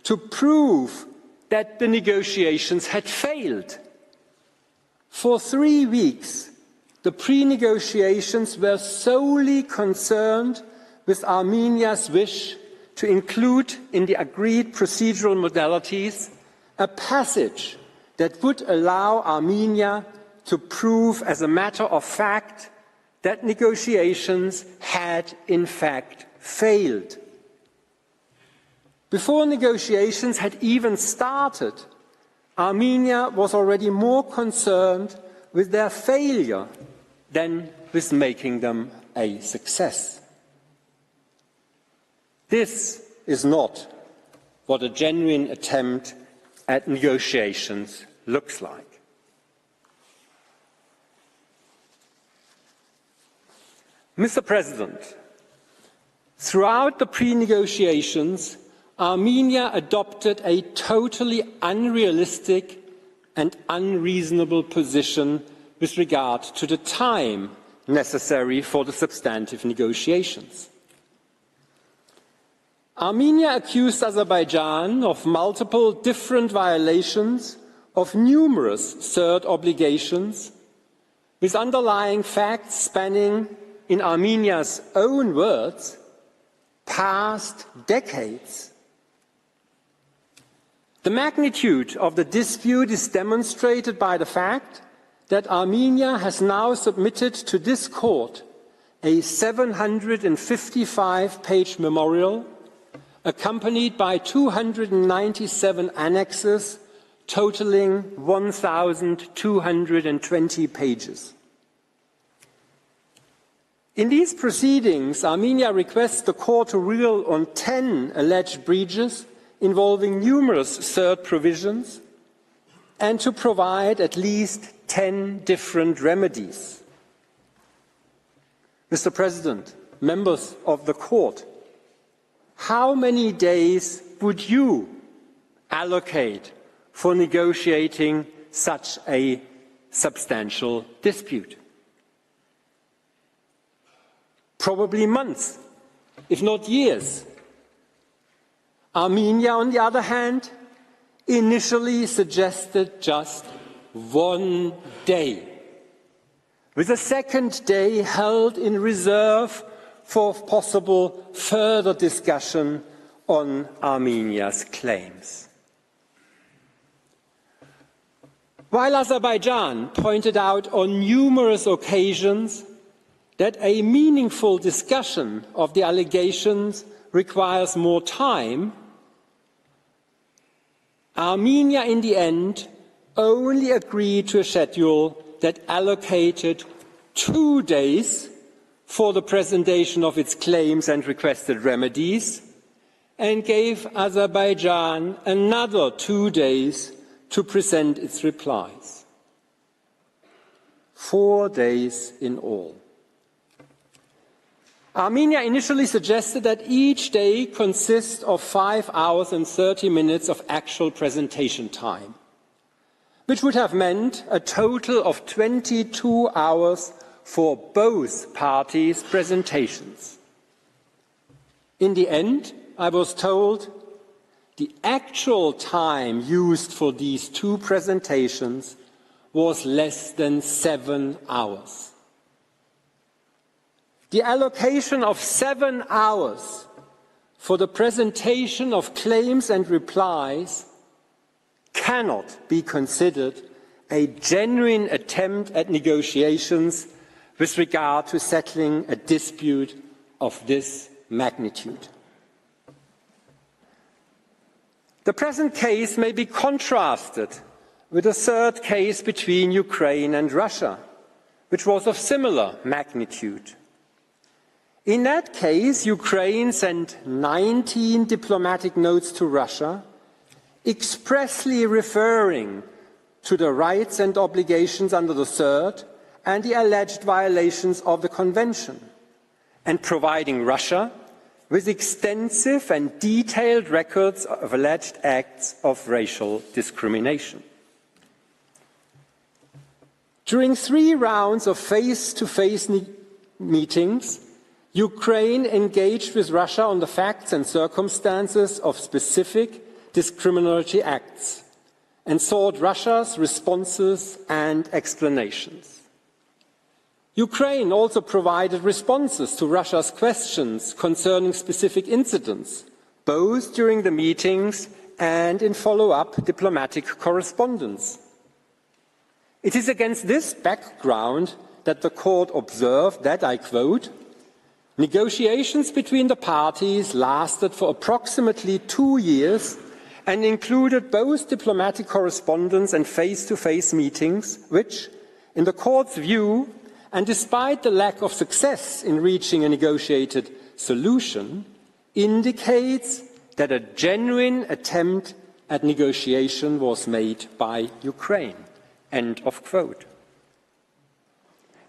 to prove that the negotiations had failed. For 3 weeks, the pre-negotiations were solely concerned with Armenia's wish to include in the agreed procedural modalities a passage that would allow Armenia to prove as a matter of fact that negotiations had in fact failed. Before negotiations had even started, Armenia was already more concerned with their failure than with making them a success. This is not what a genuine attempt at negotiations looks like. Mr. President, throughout the pre-negotiations, Armenia adopted a totally unrealistic and unreasonable position with regard to the time necessary for the substantive negotiations. Armenia accused Azerbaijan of multiple different violations of numerous third obligations, with underlying facts spanning, in Armenia's own words, past decades. The magnitude of the dispute is demonstrated by the fact that Armenia has now submitted to this court a 755-page memorial accompanied by 297 annexes totaling 1,220 pages. In these proceedings, Armenia requests the court to rule on 10 alleged breaches involving numerous third provisions and to provide at least 10 different remedies. Mr. President, members of the court, how many days would you allocate for negotiating such a substantial dispute? Probably months, if not years. Armenia, on the other hand, initially suggested just 1 day, with a second day held in reserve for possible further discussion on Armenia's claims. While Azerbaijan pointed out on numerous occasions that a meaningful discussion of the allegations requires more time, Armenia in the end only agreed to a schedule that allocated 2 days for the presentation of its claims and requested remedies, and gave Azerbaijan another 2 days to present its replies. 4 days in all. Armenia initially suggested that each day consists of 5 hours and 30 minutes of actual presentation time, which would have meant a total of 22 hours for both parties' presentations. In the end, I was told the actual time used for these 2 presentations was less than 7 hours. The allocation of 7 hours for the presentation of claims and replies cannot be considered a genuine attempt at negotiations with regard to settling a dispute of this magnitude. The present case may be contrasted with a third case between Ukraine and Russia, which was of similar magnitude. In that case, Ukraine sent 19 diplomatic notes to Russia, expressly referring to the rights and obligations under the third and the alleged violations of the Convention, and providing Russia with extensive and detailed records of alleged acts of racial discrimination. During 3 rounds of face-to-face meetings, Ukraine engaged with Russia on the facts and circumstances of specific discriminatory acts and sought Russia's responses and explanations. Ukraine also provided responses to Russia's questions concerning specific incidents, both during the meetings and in follow-up diplomatic correspondence. It is against this background that the court observed that, I quote, "Negotiations between the parties lasted for approximately 2 years and included both diplomatic correspondence and face-to-face meetings, which, in the court's view, and despite the lack of success in reaching a negotiated solution, indicates that a genuine attempt at negotiation was made by Ukraine." End of quote.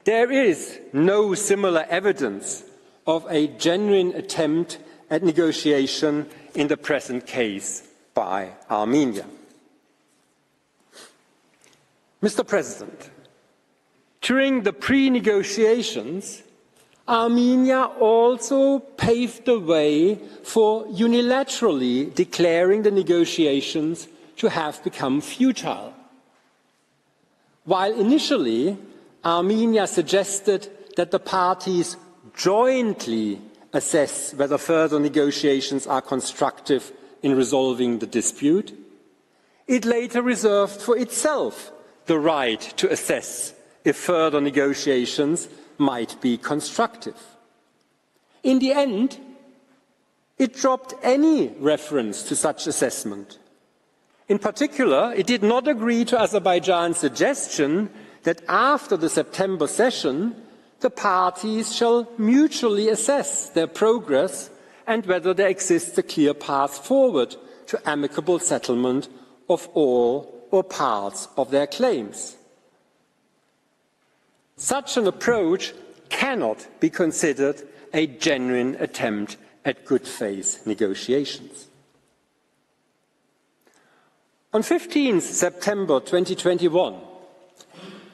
There is no similar evidence of a genuine attempt at negotiation in the present case by Armenia. Mr. President, during the pre-negotiations, Armenia also paved the way for unilaterally declaring the negotiations to have become futile. While initially Armenia suggested that the parties jointly assess whether further negotiations are constructive in resolving the dispute, it later reserved for itself the right to assess if further negotiations might be constructive. In the end, it dropped any reference to such assessment. In particular, it did not agree to Azerbaijan's suggestion that after the September session, the parties shall mutually assess their progress and whether there exists a clear path forward to amicable settlement of all or parts of their claims. Such an approach cannot be considered a genuine attempt at good faith negotiations. On 15 September 2021,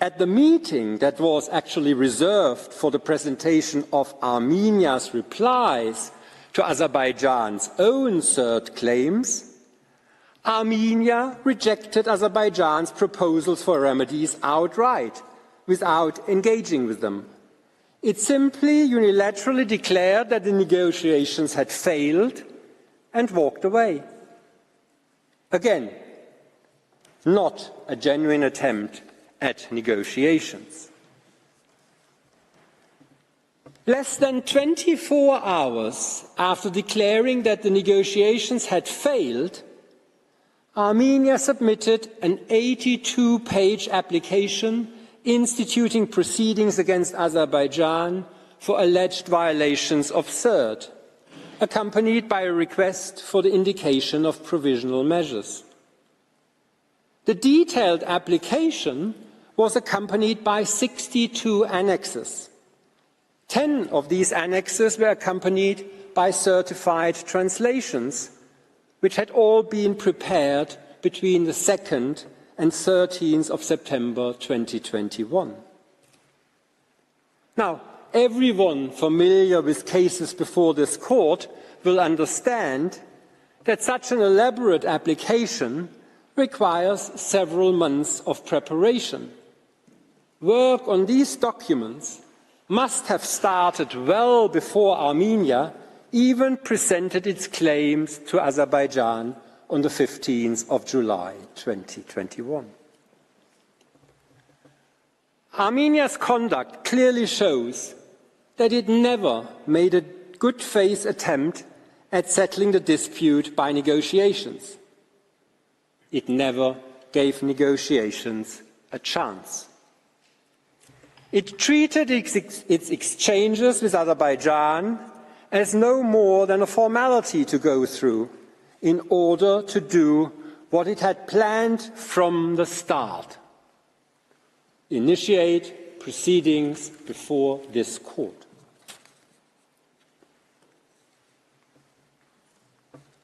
at the meeting that was actually reserved for the presentation of Armenia's replies to Azerbaijan's own third claims, Armenia rejected Azerbaijan's proposals for remedies outright, without engaging with them. It simply unilaterally declared that the negotiations had failed and walked away. Again, not a genuine attempt at negotiations. Less than 24 hours after declaring that the negotiations had failed, Armenia submitted an 82-page application instituting proceedings against Azerbaijan for alleged violations of third, accompanied by a request for the indication of provisional measures. The detailed application was accompanied by 62 annexes. 10 of these annexes were accompanied by certified translations, which had all been prepared between the 2nd and 13th of September 2021. Now, everyone familiar with cases before this court will understand that such an elaborate application requires several months of preparation. Work on these documents must have started well before Armenia even presented its claims to Azerbaijan on the 15th of July 2021. Armenia's conduct clearly shows that it never made a good faith attempt at settling the dispute by negotiations. It never gave negotiations a chance. It treated its exchanges with Azerbaijan as no more than a formality to go through in order to do what it had planned from the start: initiate proceedings before this court.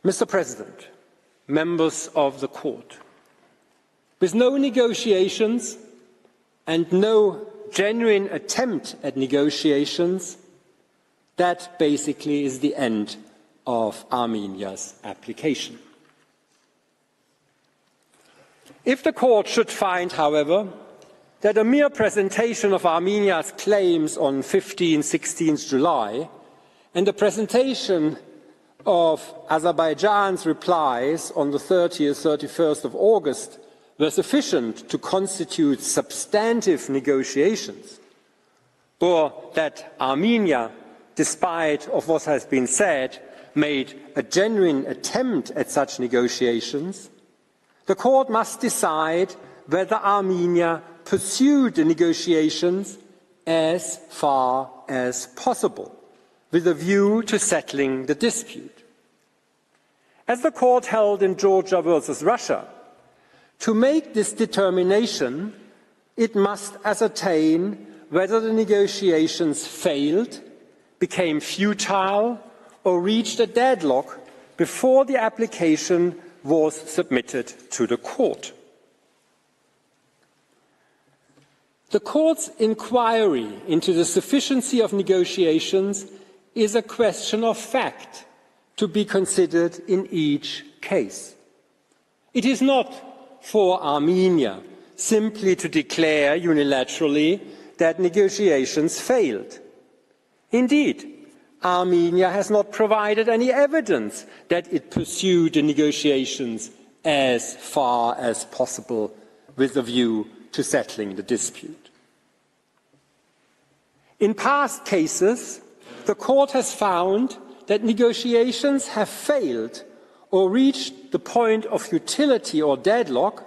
Mr. President, members of the court, with no negotiations and no genuine attempt at negotiations, that basically is the end of Armenia's application. If the court should find, however, that a mere presentation of Armenia's claims on 15-16 July and the presentation of Azerbaijan's replies on the 30th, 31st of August were sufficient to constitute substantive negotiations, or that Armenia, despite of what has been said, made a genuine attempt at such negotiations, the court must decide whether Armenia pursued the negotiations as far as possible, with a view to settling the dispute. As the court held in Georgia versus Russia, to make this determination, it must ascertain whether the negotiations failed, became futile, or reached a deadlock before the application was submitted to the court. The court's inquiry into the sufficiency of negotiations is a question of fact to be considered in each case. It is not for Armenia simply to declare unilaterally that negotiations failed. Indeed, Armenia has not provided any evidence that it pursued the negotiations as far as possible with a view to settling the dispute. In past cases, the court has found that negotiations have failed or reached the point of futility or deadlock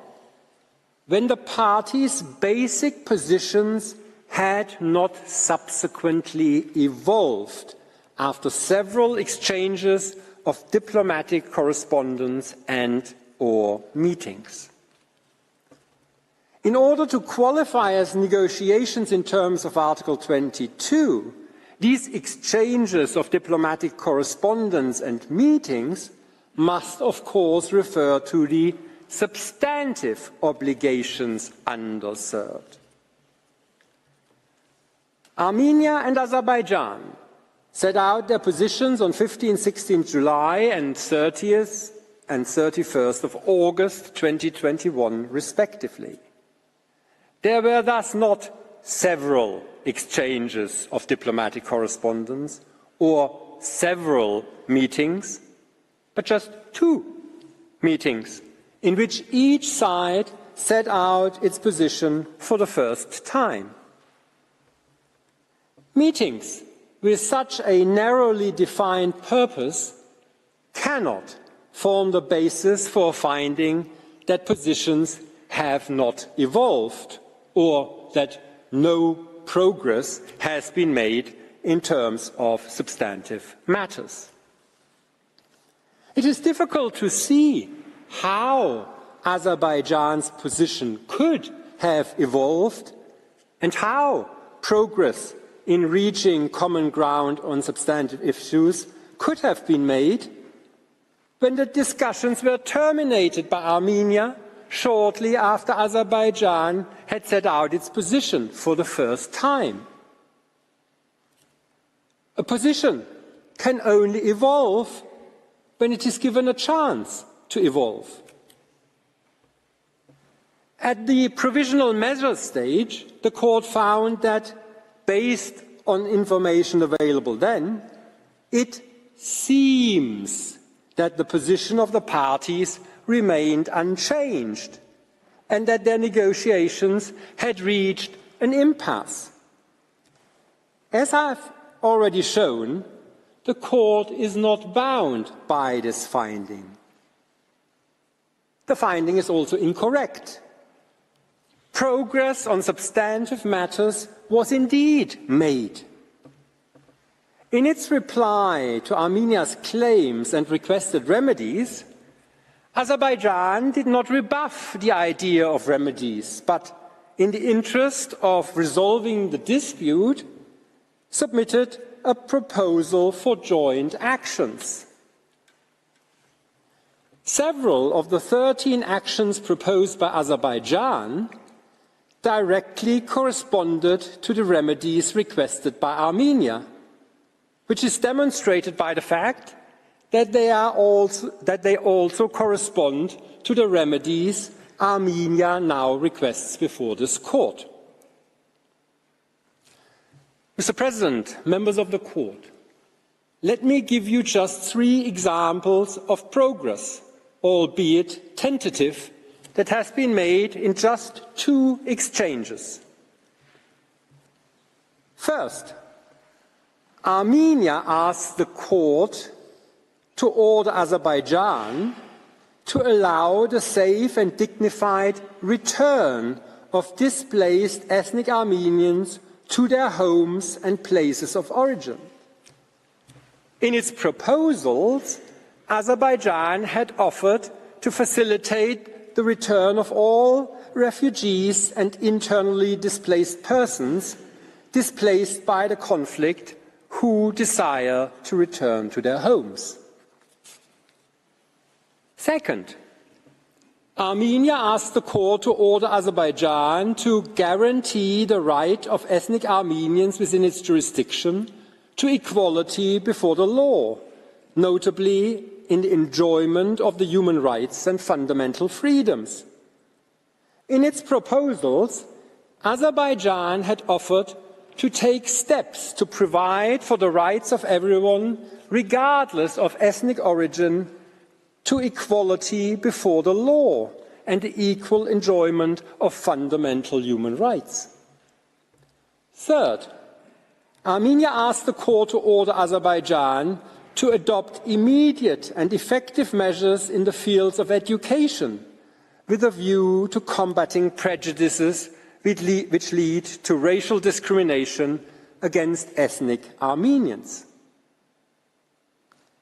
when the parties' basic positions had not subsequently evolved after several exchanges of diplomatic correspondence and/or meetings. In order to qualify as negotiations in terms of Article 22, these exchanges of diplomatic correspondence and meetings must, of course, refer to the substantive obligations under CERT. Armenia and Azerbaijan set out their positions on 15-16 July and 30th and 31st of August 2021, respectively. There were thus not several exchanges of diplomatic correspondence or several meetings, but just 2 meetings in which each side set out its position for the first time. Meetings with such a narrowly defined purpose cannot form the basis for finding that positions have not evolved or that no progress has been made in terms of substantive matters. It is difficult to see how Azerbaijan's position could have evolved and how progress in reaching common ground on substantive issues could have been made when the discussions were terminated by Armenia shortly after Azerbaijan had set out its position for the first time. A position can only evolve when it is given a chance to evolve. At the provisional measures stage, the court found that, based on information available then, it seems that the position of the parties remained unchanged and that their negotiations had reached an impasse. As I've already shown, the court is not bound by this finding. The finding is also incorrect. Progress on substantive matters was indeed made. In its reply to Armenia's claims and requested remedies, Azerbaijan did not rebuff the idea of remedies, but in the interest of resolving the dispute, submitted a proposal for joint actions. Several of the 13 actions proposed by Azerbaijan directly corresponded to the remedies requested by Armenia, which is demonstrated by the fact that they also correspond to the remedies Armenia now requests before this court. Mr. President, members of the court, let me give you just 3 examples of progress, albeit tentative, that has been made in just 2 exchanges. First, Armenia asked the court to order Azerbaijan to allow the safe and dignified return of displaced ethnic Armenians to their homes and places of origin. In its proposals, Azerbaijan had offered to facilitate the return of all refugees and internally displaced persons displaced by the conflict who desire to return to their homes. Second, Armenia asked the court to order Azerbaijan to guarantee the right of ethnic Armenians within its jurisdiction to equality before the law, notably in the enjoyment of the human rights and fundamental freedoms. In its proposals, Azerbaijan had offered to take steps to provide for the rights of everyone, regardless of ethnic origin, to equality before the law and the equal enjoyment of fundamental human rights. Third, Armenia asked the court to order Azerbaijan to adopt immediate and effective measures in the fields of education with a view to combating prejudices which lead to racial discrimination against ethnic Armenians.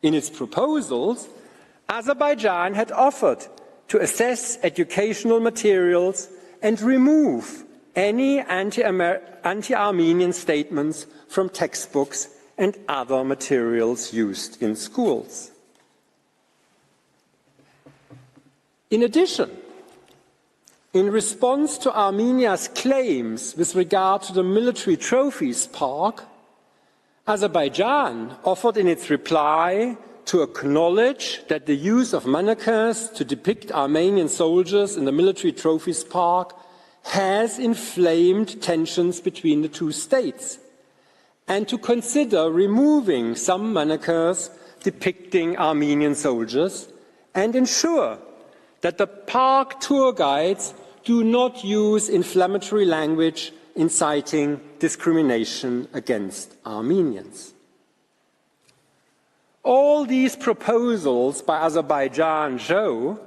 In its proposals, Azerbaijan had offered to assess educational materials and remove any anti-Armenian statements from textbooks and other materials used in schools. In addition, in response to Armenia's claims with regard to the military trophies park, Azerbaijan offered in its reply to acknowledge that the use of monikers to depict Armenian soldiers in the military trophies park has inflamed tensions between the 2 states, and to consider removing some monikers depicting Armenian soldiers and ensure that the park tour guides do not use inflammatory language inciting discrimination against Armenians. All these proposals by Azerbaijan show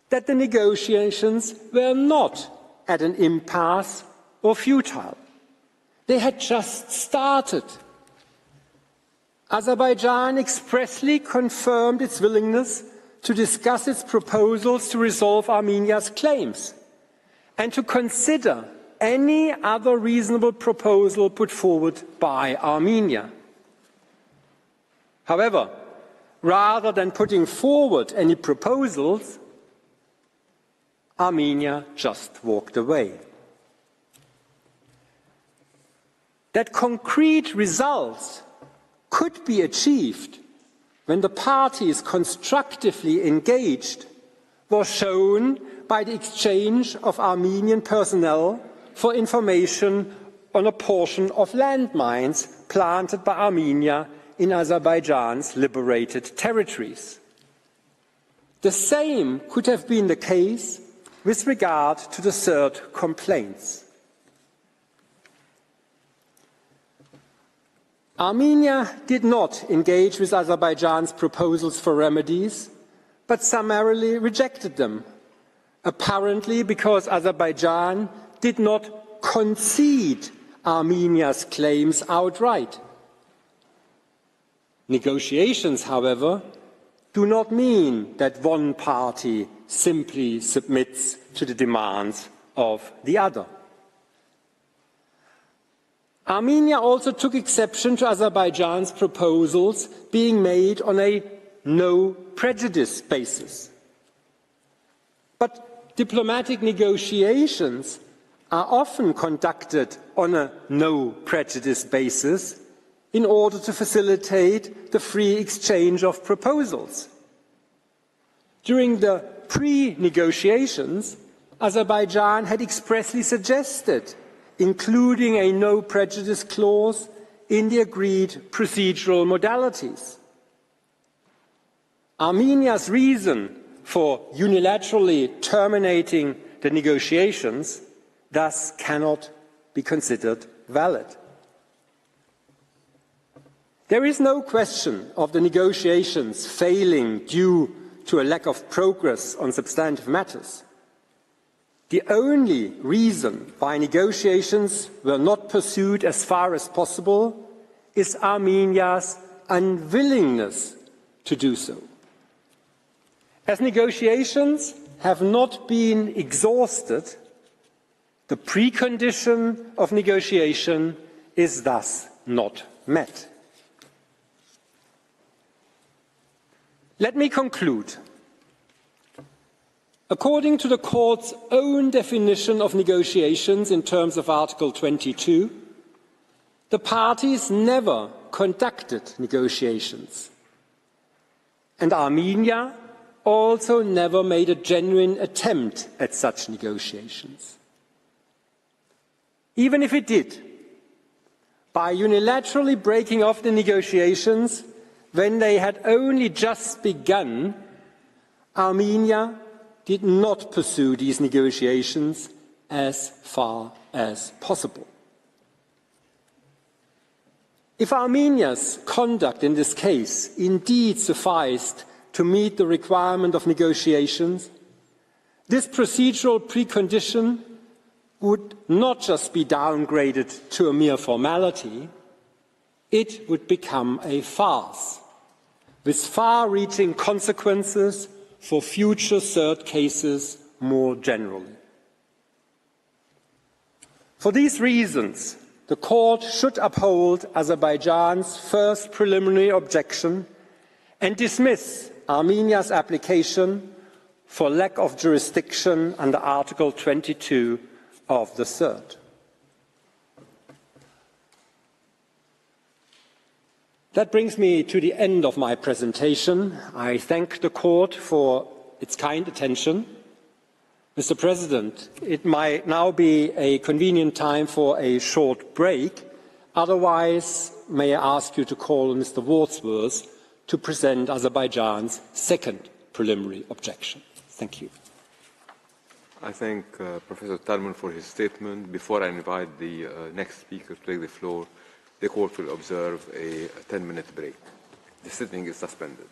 that the negotiations were not at an impasse or futile. They had just started. Azerbaijan expressly confirmed its willingness to discuss its proposals to resolve Armenia's claims and to consider any other reasonable proposal put forward by Armenia. However, rather than putting forward any proposals, Armenia just walked away. That concrete results could be achieved when the parties constructively engaged was shown by the exchange of Armenian personnel for information on a portion of landmines planted by Armenia in Azerbaijan's liberated territories. The same could have been the case with regard to the third complaints. Armenia did not engage with Azerbaijan's proposals for remedies, but summarily rejected them, apparently because Azerbaijan did not concede Armenia's claims outright. Negotiations, however, do not mean that one party simply submits to the demands of the other. Armenia also took exception to Azerbaijan's proposals being made on a no prejudice basis. But diplomatic negotiations are often conducted on a no prejudice basis in order to facilitate the free exchange of proposals. During the pre-negotiations, Azerbaijan had expressly suggested including a no prejudice clause in the agreed procedural modalities. Armenia's reason for unilaterally terminating the negotiations thus cannot be considered valid. There is no question of the negotiations failing due to a lack of progress on substantive matters. The only reason why negotiations were not pursued as far as possible is Armenia's unwillingness to do so. As negotiations have not been exhausted, the precondition of negotiation is thus not met. Let me conclude. According to the Court's own definition of negotiations in terms of Article 22, the parties never conducted negotiations, and Armenia also never made a genuine attempt at such negotiations. Even if it did, by unilaterally breaking off the negotiations when they had only just begun, Armenia did not pursue these negotiations as far as possible. If Armenia's conduct in this case indeed sufficed to meet the requirement of negotiations, this procedural precondition would not just be downgraded to a mere formality, it would become a farce with far-reaching consequences for future third cases more generally. For these reasons, the Court should uphold Azerbaijan's first preliminary objection and dismiss Armenia's application for lack of jurisdiction under Article 22 of the Third. That brings me to the end of my presentation. I thank the Court for its kind attention. Mr. President, it might now be a convenient time for a short break. Otherwise, may I ask you to call on Mr. Wordsworth to present Azerbaijan's second preliminary objection. Thank you. I thank Professor Talman for his statement. Before I invite the next speaker to take the floor, the Court will observe a 10-minute break. The sitting is suspended.